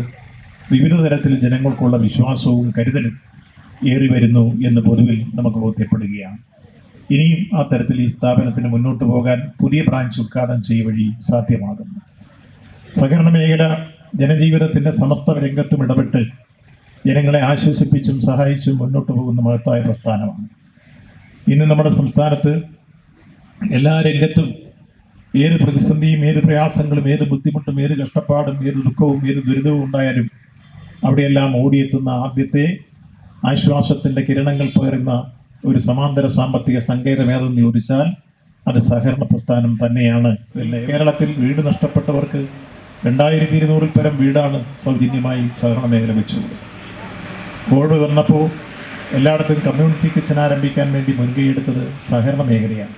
വിവിധ തരത്തിൽ ജനങ്ങൾക്കുള്ള വിശ്വാസവും കരുതലും ഏറി വരുന്നു എന്ന് പൊതുവിൽ നമുക്ക് ബോധ്യപ്പെടുകയാണ്. ഇനിയും ആ തരത്തിൽ ഈ സ്ഥാപനത്തിന് മുന്നോട്ട് പോകാൻ പുതിയ ബ്രാഞ്ച് ഉദ്ഘാടനം ചെയ്യ വഴി സാധ്യമാകുന്നു. സഹകരണ മേഖല ജനജീവിതത്തിൻ്റെ സമസ്ത രംഗത്തും ഇടപെട്ട് ജനങ്ങളെ ആശ്വസിപ്പിച്ചും സഹായിച്ചും മുന്നോട്ട് പോകുന്ന മഹത്തായ പ്രസ്ഥാനമാണ്. ഇന്ന് നമ്മുടെ സംസ്ഥാനത്ത് എല്ലാ രംഗത്തും ഏത് പ്രതിസന്ധിയും, ഏത് പ്രയാസങ്ങളും, ഏത് ബുദ്ധിമുട്ടും, ഏത് കഷ്ടപ്പാടും, ഏത് ദുഃഖവും, ഏത് ദുരിതവും ഉണ്ടായാലും അവിടെയെല്ലാം ഓടിയെത്തുന്ന ആദ്യത്തെ ആശ്വാസത്തിൻ്റെ കിരണങ്ങൾ പകരുന്ന ഒരു സമാന്തര സാമ്പത്തിക സങ്കേതം ഏതെന്ന് ചോദിച്ചാൽ അത് സഹകരണ പ്രസ്ഥാനം തന്നെയാണ്. കേരളത്തിൽ വീട് നഷ്ടപ്പെട്ടവർക്ക് 2200 പരം വീടാണ് സൗജന്യമായി സഹകരണ മേഖല വെച്ചു കൊടുത്തത്. കോവിഡ് വന്നപ്പോൾ എല്ലായിടത്തും കമ്മ്യൂണിറ്റി കിച്ചൺ ആരംഭിക്കാൻ വേണ്ടി മുൻകൈയെടുത്തത് സഹകരണ മേഖലയാണ്.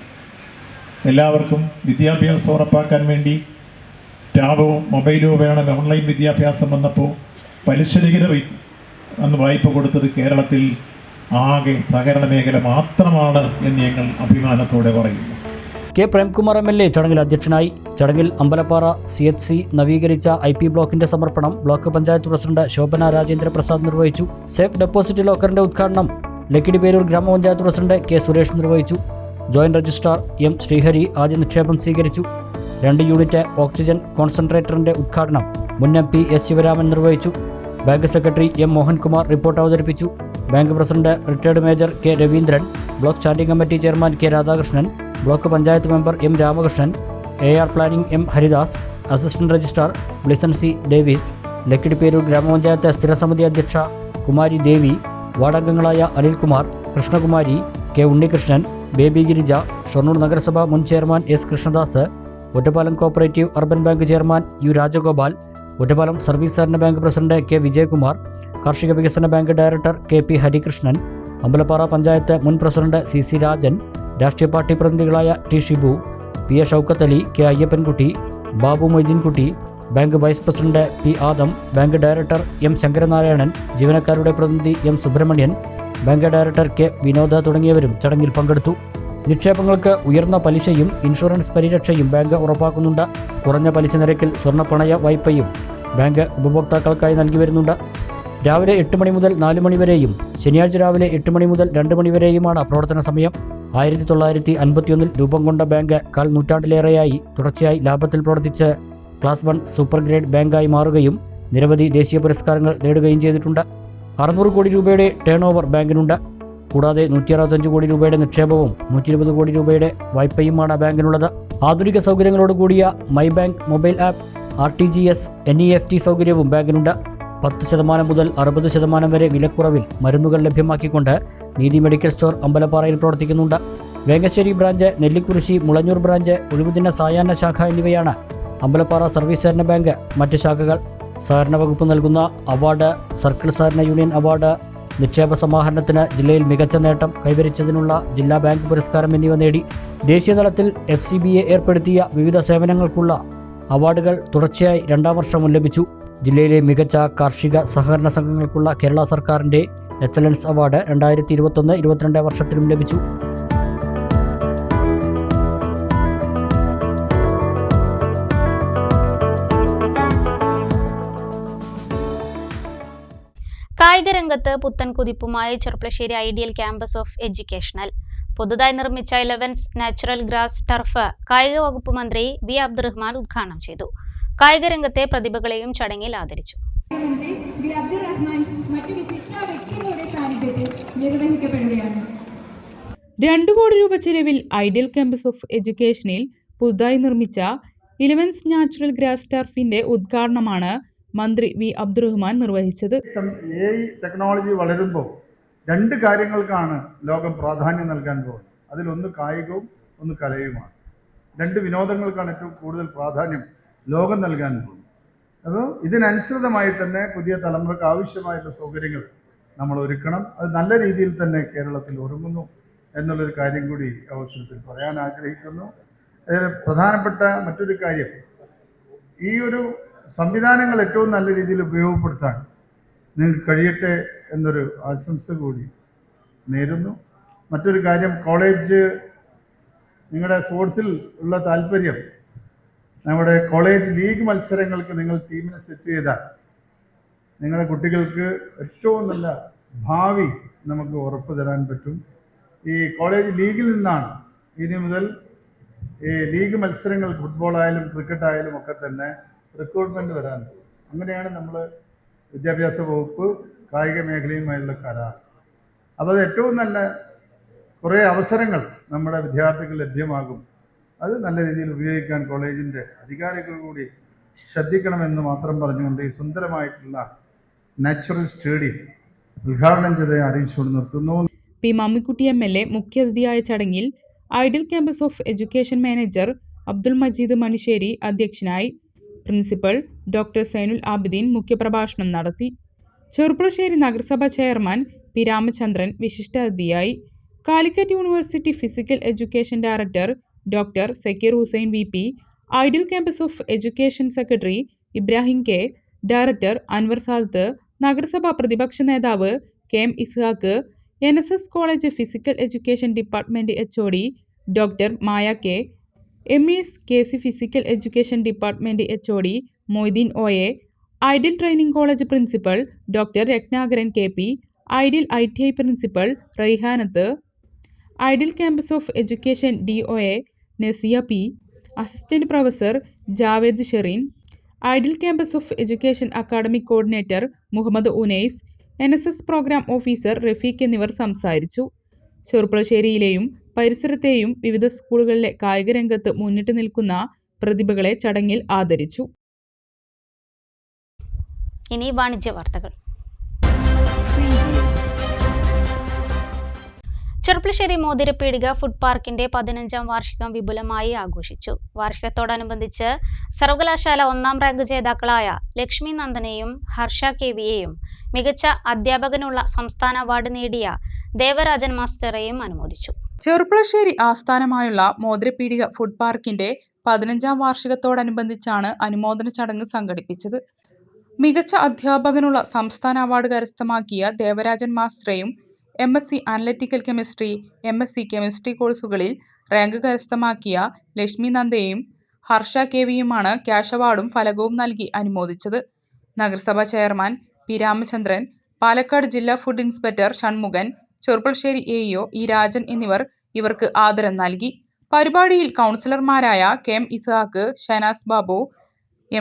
എല്ലാവർക്കും വിദ്യാഭ്യാസം ഉറപ്പാക്കാൻ വേണ്ടി ടാബോ മൊബൈലോ വേണം, ഓൺലൈൻ വിദ്യാഭ്യാസം വന്നപ്പോൾ പലിശരഹിത അന്ന് വായ്പ കൊടുത്തത് കേരളത്തിൽ ആകെ സഹകരണ മേഖല മാത്രമാണ് എന്ന് ഞങ്ങൾ അഭിമാനത്തോടെ പറയുന്നു. കെ പ്രേംകുമാർ MLA ചടങ്ങിൽ അധ്യക്ഷനായി. ചടങ്ങിൽ അമ്പലപ്പാറ CHC നവീകരിച്ച IP ബ്ലോക്കിന്റെ സമർപ്പണം ബ്ലോക്ക് പഞ്ചായത്ത് പ്രസിഡന്റ് ശോഭന രാജേന്ദ്ര പ്രസാദ് നിർവഹിച്ചു. സേഫ് ഡെപ്പോസിറ്റ് ലോക്കറിന്റെ ഉദ്ഘാടനം ലക്കിടിപേരൂർ ഗ്രാമപഞ്ചായത്ത് പ്രസിഡന്റ് K സുരേഷ് നിർവഹിച്ചു. ജോയിന്റ് രജിസ്ട്രാർ M ശ്രീഹരി ആദ്യ നിക്ഷേപം സ്വീകരിച്ചു. 2 യൂണിറ്റ് ഓക്സിജൻ കോൺസെൻട്രേറ്ററിന്റെ ഉദ്ഘാടനം മുൻ MP S ശിവരാമൻ നിർവഹിച്ചു. Bank secretary M Mohankumar report അവതരിപ്പിച്ചു. Bank president retired major K Raveendran, block standing committee chairman K Radhakrishnan, block panchayat member M Ramakrishnan, AR planning M Haridas, assistant registrar Blisson C Davis, Lakkidiperur ഗ്രാമപഞ്ചായത്ത് സ്ഥിരസമിതി അധ്യക്ഷ കുമാരി ദേവി, വാർഡംഗങ്ങളായ അനിൽകുമാർ, കൃഷ്ണകുമാരി, K ഉണ്ണികൃഷ്ണൻ, ബേബി ഗിരിജ, ഷൊർണൂർ നഗരസഭ മുൻ chairman S Krishnadas, Ottapalam cooperative urban bank chairman U Rajagopal, Ottapalam service സഹകരണ bank president K Vijayakumar, കാർഷിക വികസന bank director K P Harikrishnan, Ambalappara panchayat മുൻ പ്രസിഡന്റ് സി രാജൻ, രാഷ്ട്രീയ പാർട്ടി പ്രതിനിധികളായ T Shibu, P A Shoukath Ali, K Ayyappankutty, Babu Moideenkutty, bank vice president P Adam, bank director M Sankaranarayanan, ജീവനക്കാരുടെ പ്രതിനിധി M Subrahmanyan, bank director K Vinod തുടങ്ങിയവരും ചടങ്ങിൽ പങ്കെടുത്തു. നിക്ഷേപങ്ങൾക്ക് ഉയർന്ന പലിശയും ഇൻഷുറൻസ് പരിരക്ഷയും ബാങ്ക് ഉറപ്പാക്കുന്നുണ്ട്. കുറഞ്ഞ പലിശ നിരക്കിൽ സ്വർണ്ണപ്പണയ വായ്പയും ബാങ്ക് ഉപഭോക്താക്കൾക്കായി നൽകി വരുന്നുണ്ട്. രാവിലെ 8 മണി മുതൽ 4 മണി വരെയും ശനിയാഴ്ച രാവിലെ 8 മണി മുതൽ 2 മണി വരെയുമാണ് പ്രവർത്തന സമയം. 1951 രൂപം കൊണ്ട ബാങ്ക് കാൽ നൂറ്റാണ്ടിലേറെയായി തുടർച്ചയായി ലാഭത്തിൽ പ്രവർത്തിച്ച് ക്ലാസ് 1 സൂപ്പർ ഗ്രേഡ് ബാങ്കായി മാറുകയും നിരവധി ദേശീയ പുരസ്കാരങ്ങൾ നേടുകയും ചെയ്തിട്ടുണ്ട്. 600 കോടി രൂപയുടെ ടേൺ ഓവർ ബാങ്കിനുണ്ട്. കൂടാതെ 165 കോടി രൂപയുടെ നിക്ഷേപവും 120 കോടി രൂപയുടെ വായ്പയുമാണ് ബാങ്കിനുള്ളത്. ആധുനിക സൗകര്യങ്ങളോട് കൂടിയ my bank mobile app, RTGS, NEFT സൗകര്യവും ബാങ്കിനുണ്ട്. 10% മുതൽ 60% വരെ വിലക്കുറവിൽ മരുന്നുകൾ ലഭ്യമാക്കിക്കൊണ്ട് നീതി മെഡിക്കൽ സ്റ്റോർ അമ്പലപ്പാറയിൽ പ്രവർത്തിക്കുന്നുണ്ട്. വേങ്ങശ്ശേരി ബ്രാഞ്ച്, നെല്ലിക്കുറിശി, മുളഞ്ഞൂർ ബ്രാഞ്ച്, ഒഴിവുദിന സായാഹ്ന ശാഖ എന്നിവയാണ് അമ്പലപ്പാറ സർവീസ് സഹകരണ ബാങ്ക് മറ്റ് ശാഖകൾ. സഹകരണ വകുപ്പ് നൽകുന്ന അവാർഡ്, സർക്കിൾ സഹകരണ യൂണിയൻ അവാർഡ്, നിക്ഷേപ സമാഹരണത്തിന് ജില്ലയിൽ മികച്ച നേട്ടം കൈവരിച്ചതിനുള്ള ജില്ലാ ബാങ്ക് പുരസ്കാരം എന്നിവ നേടി. ദേശീയതലത്തിൽ FCBA ഏർപ്പെടുത്തിയ വിവിധ സേവനങ്ങൾക്കുള്ള അവാർഡുകൾ തുടർച്ചയായി 2ാം വർഷവും ലഭിച്ചു. ജില്ലയിലെ മികച്ച കാർഷിക സഹകരണ സംഘങ്ങൾക്കുള്ള കേരള സർക്കാരിൻ്റെ എക്സലൻസ് അവാർഡ് 2021-22 വർഷത്തിലും ലഭിച്ചു. കായിക രംഗത്ത് പുത്തൻ കുതിപ്പുമായി Cherpulassery ideal campus of educational പുതുതായി നിർമ്മിച്ച 11 നാച്ചുറൽ ഗ്രാസ് ടർഫ് കായിക വകുപ്പ് മന്ത്രി വി അബ്ദുറഹ്മാൻ ഉദ്ഘാടനം ചെയ്തു. കായിക രംഗത്തെ പ്രതിഭകളെയും ചടങ്ങിൽ ആദരിച്ചു. $2 കോടി രൂപ ചെലവിൽ ഐഡിയൽ ക്യാമ്പസ് ഓഫ് എഡ്യൂക്കേഷനിൽ പുതുതായി നിർമ്മിച്ച 11 നാച്ചുറൽ ഗ്രാസ് ടർഫിന്റെ ഉദ്ഘാടനമാണ് മന്ത്രി വി അബ്ദുറഹ്മാൻ നിർവഹിച്ചത്. ടെക്നോളജി വളരുമ്പോൾ 2 കാര്യങ്ങൾക്കാണ് ലോകം പ്രാധാന്യം നൽകാൻ പോകുന്നത്. അതിലൊന്ന് കായികവും ഒന്ന് കലയുമാണ്. 2 വിനോദങ്ങൾക്കാണ് ഏറ്റവും കൂടുതൽ പ്രാധാന്യം ലോകം നൽകാൻ പോകുന്നത്. അപ്പോൾ ഇതിനനുസൃതമായി തന്നെ പുതിയ തലമുറക്ക് ആവശ്യമായിട്ടുള്ള സൗകര്യങ്ങൾ നമ്മൾ ഒരുക്കണം. അത് നല്ല രീതിയിൽ തന്നെ കേരളത്തിൽ ഒരുങ്ങുന്നു എന്നുള്ളൊരു കാര്യം കൂടി അവസരത്തിൽ പറയാൻ ആഗ്രഹിക്കുന്നു. അതിൽ പ്രധാനപ്പെട്ട മറ്റൊരു കാര്യം, ഈ ഒരു സംവിധാനങ്ങൾ ഏറ്റവും നല്ല രീതിയിൽ ഉപയോഗപ്പെടുത്താൻ നിങ്ങൾക്ക് കഴിയട്ടെ എന്നൊരു ആശംസ കൂടി നേരുന്നു. മറ്റൊരു കാര്യം, കോളേജ് നിങ്ങളുടെ സ്പോർട്സിൽ ഉള്ള താല്പര്യം, നമ്മുടെ കോളേജ് ലീഗ് മത്സരങ്ങൾക്ക് നിങ്ങൾ ടീമിനെ സെറ്റ് ചെയ്താൽ നിങ്ങളുടെ കുട്ടികൾക്ക് ഏറ്റവും നല്ല ഭാവി നമുക്ക് ഉറപ്പ് തരാൻ പറ്റും. ഈ കോളേജ് ലീഗിൽ നിന്നാണ് ഇനി മുതൽ ഈ ലീഗ് മത്സരങ്ങൾ ഫുട്ബോളായാലും ക്രിക്കറ്റായാലും ഒക്കെ തന്നെ റിക്രൂട്ട്മെൻറ്റ് വരാൻ പോകും. അങ്ങനെയാണ് നമ്മൾ വിദ്യാഭ്യാസ വകുപ്പ് കായിക മേഖലയുമായുള്ള കരാർ. അപ്പോൾ അത് ഏറ്റവും നല്ല കുറേ അവസരങ്ങൾ നമ്മുടെ വിദ്യാർത്ഥികൾ ലഭ്യമാകും. അത് നല്ല രീതിയിൽ ഉപയോഗിക്കാൻ കോളേജിൻ്റെ അധികാരികൾ കൂടി ശ്രദ്ധിക്കണമെന്ന് മാത്രം പറഞ്ഞുകൊണ്ട് ഈ സുന്ദരമായിട്ടുള്ള നാച്ചുറൽ സ്റ്റേഡിയം ഉദ്ഘാടനം ചെയ്ത് അറിയിച്ചുകൊണ്ട് നിർത്തുന്നു. പി മമ്മിക്കുട്ടി MLA മുഖ്യാതിഥിയായ ചടങ്ങിൽ ideal campus of education manager Abdul Majeed Manissery അധ്യക്ഷനായി. പ്രിൻസിപ്പൽ ഡോക്ടർ സൈനുൽ ആബിദീൻ മുഖ്യപ്രഭാഷണം നടത്തി. ചെർപ്പളശ്ശേരി നഗരസഭ ചെയർമാൻ പി രാമചന്ദ്രൻ വിശിഷ്ടാതിഥിയായി. Calicut university physical education director doctor Sakir Hussain VP, ideal campus of education secretary Ibrahim K, director Anwar Sadath, നഗരസഭാ പ്രതിപക്ഷ നേതാവ് KM Ishaq, NSS college physical education department HOD doctor Maya K, MES KC physical education department HOD Moideen OA, ideal training college principal doctor Ratnakaran KP, ideal ITI principal Raihanath, ideal campus of education DOA Nasia P, assistant professor Javed Shereen, ideal campus of education academic coordinator Muhammad Unais, NSS program officer Rafeeq എന്നിവർ സംസാരിച്ചു. ചെർപ്പളശ്ശേരിയിലെയും പരിസരത്തെയും വിവിധ സ്കൂളുകളിലെ കായിക രംഗത്ത് മുന്നിട്ട് നിൽക്കുന്ന പ്രതിഭകളെ ചടങ്ങിൽ ആദരിച്ചു. ഇനി വാണിജ്യ വാർത്തകൾ. ചെർപ്പളശ്ശേരി മോതിരപ്പീടിക ഫുഡ് പാർക്കിന്റെ 15ാം വാർഷികം വിപുലമായി ആഘോഷിച്ചു. വാർഷികത്തോടനുബന്ധിച്ച് സർവകലാശാല 1ാം റാങ്ക് ജേതാക്കളായ ലക്ഷ്മി നന്ദനെയും ഹർഷ കെവിയെയും മികച്ച അധ്യാപകനുള്ള സംസ്ഥാന അവാർഡ് നേടിയ ദേവരാജൻ മാസ്റ്ററെയും അനുമോദിച്ചു. ചെർപ്പളശ്ശേരി ആസ്ഥാനമായുള്ള മോതിരപ്പീടിക ഫുഡ് പാർക്കിന്റെ 15ാം വാർഷികത്തോടനുബന്ധിച്ചാണ് അനുമോദന ചടങ്ങ് സംഘടിപ്പിച്ചത്. മികച്ച അധ്യാപകനുള്ള സംസ്ഥാന അവാർഡ് കരസ്ഥമാക്കിയ ദേവരാജൻ മാസ്റ്ററെയും MSc analytical chemistry, MSc chemistry കോഴ്സുകളിൽ റാങ്ക് കരസ്ഥമാക്കിയ ലക്ഷ്മി നന്ദയെയും ഹർഷ കെവിയുമാണ് ക്യാഷ് അവാർഡും ഫലകവും നൽകി അനുമോദിച്ചത്. നഗരസഭാ ചെയർമാൻ പി രാമചന്ദ്രൻ, പാലക്കാട് ജില്ലാ food inspector Shanmughan, Cherpulassery AEO E Rajan എന്നിവർ ഇവർക്ക് ആദരം നൽകി. പരിപാടിയിൽ കൗൺസിലർമാരായ KM ഇസ്ഹാഖ്, ഷനാസ് ബാബു,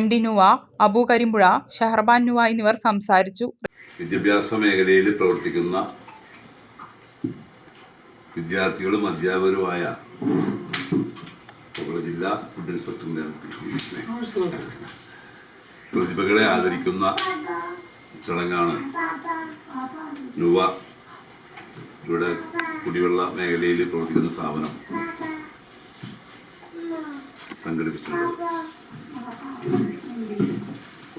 MD നുവ, അബു കരിമ്പുഴ, ഷഹർബാൻ നുവ എന്നിവർ സംസാരിച്ചു. വിദ്യാഭ്യാസ മേഖലയിൽ പ്രവർത്തിക്കുന്ന വിദ്യാർത്ഥികളും അധ്യാപകരുമായ ജില്ലാ ഫുഡ് ഇൻസ്പെക്ടറിന്റെ പ്രതിഭകളെ ആദരിക്കുന്ന ചടങ്ങാണ് നുവ ഇവിടെ കുടിവെള്ള മേഖലയിൽ പ്രവർത്തിക്കുന്ന സ്ഥാപനം സംഘടിപ്പിച്ചിട്ടുള്ളത്.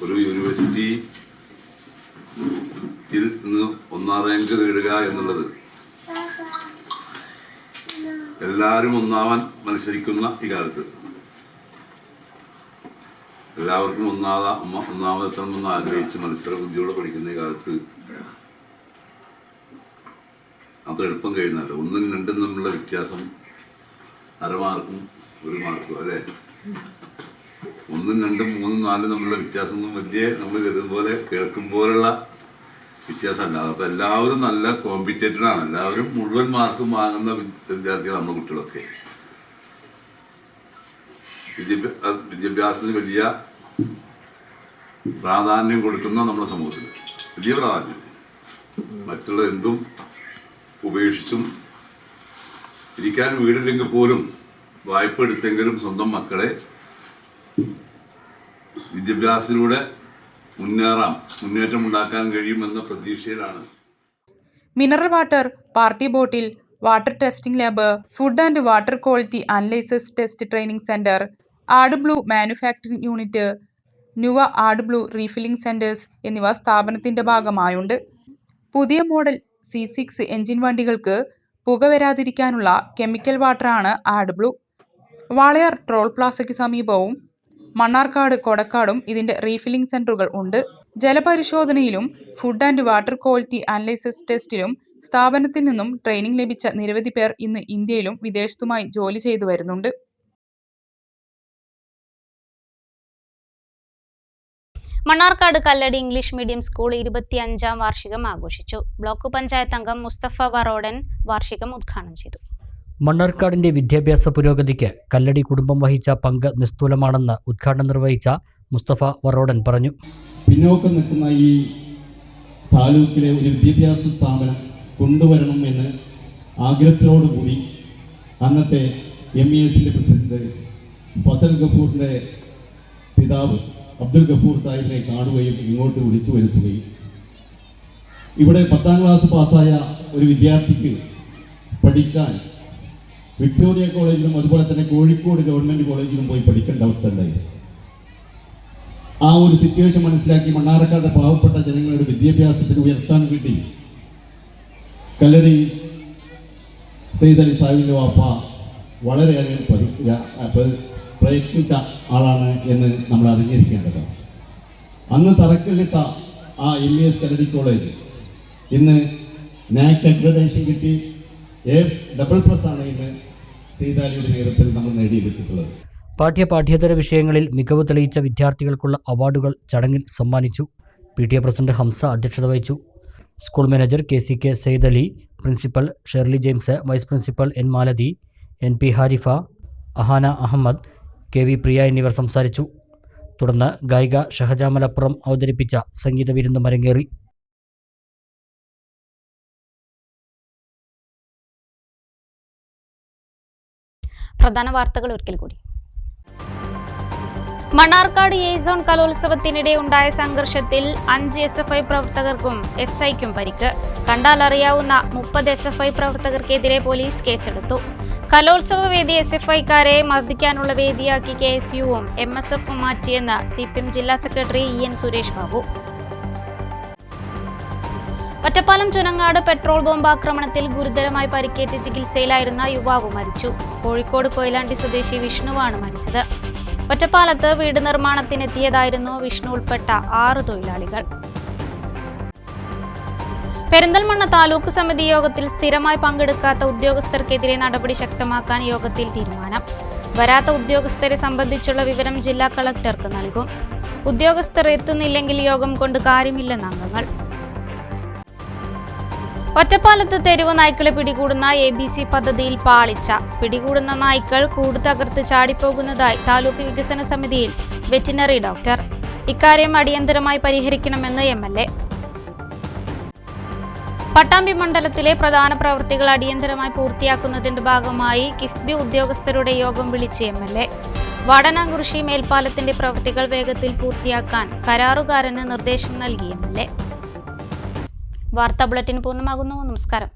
ഒരു യൂണിവേഴ്സിറ്റിയിൽ നിന്ന് 1ാം റാങ്ക് നേടുക എന്നുള്ളത് എല്ലാവരും ഒന്നാവാൻ മത്സരിക്കുന്ന ഈ കാലത്ത് എല്ലാവർക്കും ഒന്നാമതെത്തണമെന്ന് ആഗ്രഹിച്ച് മത്സര ബുദ്ധിയോടെ പഠിക്കുന്ന ഈ കാലത്ത് അത്ര എളുപ്പം കഴിയുന്നല്ലോ. 1ഉം 2ഉം തമ്മിലുള്ള വ്യത്യാസം അരമാർക്കും 1 മാർക്കും അല്ലേ. 1ഉം 2ഉം 3ഉം 4ഉം തമ്മിലുള്ള വ്യത്യാസം ഒന്നും വലിയ നമ്മൾ കരുതുപോലെ കേൾക്കുമ്പോലുള്ള വ്യത്യാസമല്ല. അപ്പൊ എല്ലാവരും നല്ല കോമ്പറ്റേറ്റഡ് ആണ്. എല്ലാവരും മുഴുവൻ മാർക്കും വാങ്ങുന്ന വിദ്യാർത്ഥികൾ നമ്മുടെ കുട്ടികളൊക്കെ. വിദ്യാഭ്യാസത്തിന് വലിയ പ്രാധാന്യം കൊടുക്കുന്ന നമ്മുടെ സമൂഹത്തിൽ വലിയ പ്രാധാന്യം. മറ്റുള്ള എന്തും ഉപേക്ഷിച്ചും ഇരിക്കാൻ വീടില്ലെങ്കിൽ പോലും വായ്പ എടുത്തെങ്കിലും സ്വന്തം മക്കളെ വിദ്യാഭ്യാസത്തിലൂടെ മുന്നേറ്റം ഉണ്ടാക്കാൻ കഴിയുമെന്ന പ്രതീക്ഷയിലാണ്. Mineral water, party bottle, water testing lab, food and water quality analysis test training centre, AdBlue manufacturing unit, നുവ ആഡ് ബ്ലൂ റീഫില്ലിംഗ് സെന്റേഴ്സ് എന്നിവ സ്ഥാപനത്തിന്റെ ഭാഗമായുണ്ട്. പുതിയ മോഡൽ C6 എഞ്ചിൻ വണ്ടികൾക്ക് പുക വരാതിരിക്കാനുള്ള കെമിക്കൽ വാട്ടറാണ് ആഡ് ബ്ലൂ. വാളയാർ ടോൾ പ്ലാസയ്ക്ക് സമീപവും മണ്ണാർക്കാട്, കൊടക്കാടും ഇതിന്റെ റീഫില്ലിംഗ് സെന്ററുകൾ ഉണ്ട്. ജലപരിശോധനയിലും food and water quality analysis ടെസ്റ്റിലും സ്ഥാപനത്തിൽ നിന്നും ട്രെയിനിംഗ് ലഭിച്ച നിരവധി പേർ ഇന്ന് ഇന്ത്യയിലും വിദേശത്തുമായി ജോലി ചെയ്തു വരുന്നുണ്ട്. മണ്ണാർക്കാട് കല്ലടി ഇംഗ്ലീഷ് മീഡിയം സ്കൂൾ 25ാം വാർഷികം ആഘോഷിച്ചു. ബ്ലോക്ക് പഞ്ചായത്ത് അംഗം മുസ്തഫ വറോഡൻ വാർഷികം ഉദ്ഘാടനം ചെയ്തു. മണ്ണാർക്കാടിന്റെ വിദ്യാഭ്യാസ പുരോഗതിക്ക് കല്ലടി കുടുംബം വഹിച്ച പങ്ക് നിസ്തൂലമാണെന്ന് ഉദ്ഘാടനം നിർവഹിച്ച മുസ്തഫ വറോഡൻ പറഞ്ഞു. പിന്നോക്കം നിൽക്കുന്ന ഈ താലൂക്കിലെ ഒരു വിദ്യാഭ്യാസ സ്ഥാപനം കൊണ്ടുവരണം എന്ന് ആഗ്രഹത്തോടുകൂടി അന്നത്തെ MESന്റെ പ്രസിഡന്റ് ഫസൽ ഗഫൂറിന്റെ പിതാവ് അബ്ദുൽ ഗഫൂർ സാഹിബിനെ കാണുകയും ഇങ്ങോട്ട് വിളിച്ചു വരുത്തുകയും ഇവിടെ 10ാം ക്ലാസ് പാസ്സായ ഒരു വിദ്യാർത്ഥിക്ക് പഠിക്കാൻ വിക്ടോറിയ കോളേജിലും അതുപോലെ തന്നെ കോഴിക്കോട് ഗവൺമെന്റ് കോളേജിലും പോയി പഠിക്കേണ്ട അവസ്ഥ ഉണ്ടായി. ആ ഒരു സിറ്റുവേഷൻ മനസ്സിലാക്കി മണ്ണാർക്കാട് പാവപ്പെട്ട ജനങ്ങളുടെ വിദ്യാഭ്യാസത്തിന് ഉയർത്താൻ വേണ്ടി കല്ലടി സയ്യിദ് അലി സാഹിബിന്റെ വാപ്പ വളരെയേറെ പ്രയത്നിച്ച ആളാണ് എന്ന് നമ്മൾ അറിഞ്ഞിരിക്കേണ്ടതാണ്. അന്ന് തറക്കല്ലിട്ട ആ MES കല്ലടി കോളേജ് ഇന്ന് NAC അക്രഡിറ്റേഷൻ കിട്ടി A++ ആണ് ഇന്ന് സയ്യിദ് അലിയുടെ നേതൃത്വത്തിൽ നമ്മൾ നേടിയെടുത്തിട്ടുള്ളത്. പാഠ്യേതര വിഷയങ്ങളിൽ മികവ് തെളിയിച്ച വിദ്യാർത്ഥികൾക്കുള്ള അവാർഡുകൾ ചടങ്ങിൽ സമ്മാനിച്ചു. PTA പ്രസിഡന്റ് ഹംസ അധ്യക്ഷത വഹിച്ചു. School manager KCK Sayyid Ali, principal Shirley James, vice principal N Malathi, NP Harifa, Ahana Ahmed, KV Priya എന്നിവർ സംസാരിച്ചു. തുടർന്ന് ഗായിക ഷഹജ മലപ്പുറം അവതരിപ്പിച്ച സംഗീത വിരുന്ന് അരങ്ങേറി. പ്രധാന വാർത്തകൾ ഒരിക്കൽ കൂടി. മണ്ണാർക്കാട് എ സോൺ കലോത്സവത്തിനിടെ ഉണ്ടായ സംഘർഷത്തിൽ 5 SFI പ്രവർത്തകർക്കും SIക്കും പരിക്ക്. കണ്ടാലറിയാവുന്ന 30 SFI പ്രവർത്തകർക്കെതിരെ പോലീസ് കേസെടുത്തു. കലോത്സവ വേദി SFIക്കാരെ മർദ്ദിക്കാനുള്ള വേദിയാക്കി KSUവും MSFും മാറ്റിയെന്ന് CPM ജില്ലാ secretary EN Suresh Babu. Ottapalam Chunangad petrol ബോംബാക്രമണത്തിൽ ഗുരുതരമായി പരിക്കേറ്റ് ചികിത്സയിലായിരുന്ന യുവാവ് മരിച്ചു. കോഴിക്കോട് കൊയിലാണ്ടി സ്വദേശി വിഷ്ണുവാണ് മരിച്ചത്. ഒറ്റപ്പാലത്ത് വീട് നിർമ്മാണത്തിനെത്തിയതായിരുന്നു വിഷ്ണു ഉൾപ്പെട്ട 6 തൊഴിലാളികൾ. പെരിന്തൽമണ്ണ താലൂക്ക് സമിതി യോഗത്തിൽ സ്ഥിരമായി പങ്കെടുക്കാത്ത ഉദ്യോഗസ്ഥർക്കെതിരെ നടപടി ശക്തമാക്കാൻ യോഗത്തിൽ തീരുമാനം. വരാത്ത ഉദ്യോഗസ്ഥരെ സംബന്ധിച്ചുള്ള വിവരം ജില്ലാ കളക്ടർക്ക് നൽകും. ഉദ്യോഗസ്ഥർ എത്തുന്നില്ലെങ്കിൽ യോഗം കൊണ്ട് കാര്യമില്ലെന്ന് അംഗങ്ങൾ. ഒറ്റപ്പാലത്ത് തെരുവ് നായ്ക്കളെ പിടികൂടുന്ന ABC പദ്ധതിയിൽ പാളിച്ച. പിടികൂടുന്ന നായ്ക്കൾ കൂട് തകർത്ത് ചാടിപ്പോകുന്നതായി താലൂക്ക് വികസന സമിതിയിൽ വെറ്റിനറി ഡോക്ടർ. ഇക്കാര്യം അടിയന്തരമായി പരിഹരിക്കണമെന്ന് MLA. പട്ടാമ്പി മണ്ഡലത്തിലെ പ്രധാന പ്രവൃത്തികൾ അടിയന്തരമായി പൂർത്തിയാക്കുന്നതിന്റെ ഭാഗമായി കിഫ്ബി ഉദ്യോഗസ്ഥരുടെ യോഗം വിളിച്ച് MLA. വാടനാംകുറിശി മേൽപ്പാലത്തിന്റെ പ്രവൃത്തികൾ വേഗത്തിൽ പൂർത്തിയാക്കാൻ കരാറുകാരന് നിർദ്ദേശം നൽകി MLA. വാർത്താ ബുള്ളറ്റിൻ പൂർണ്ണമാകുന്നു. നമസ്കാരം.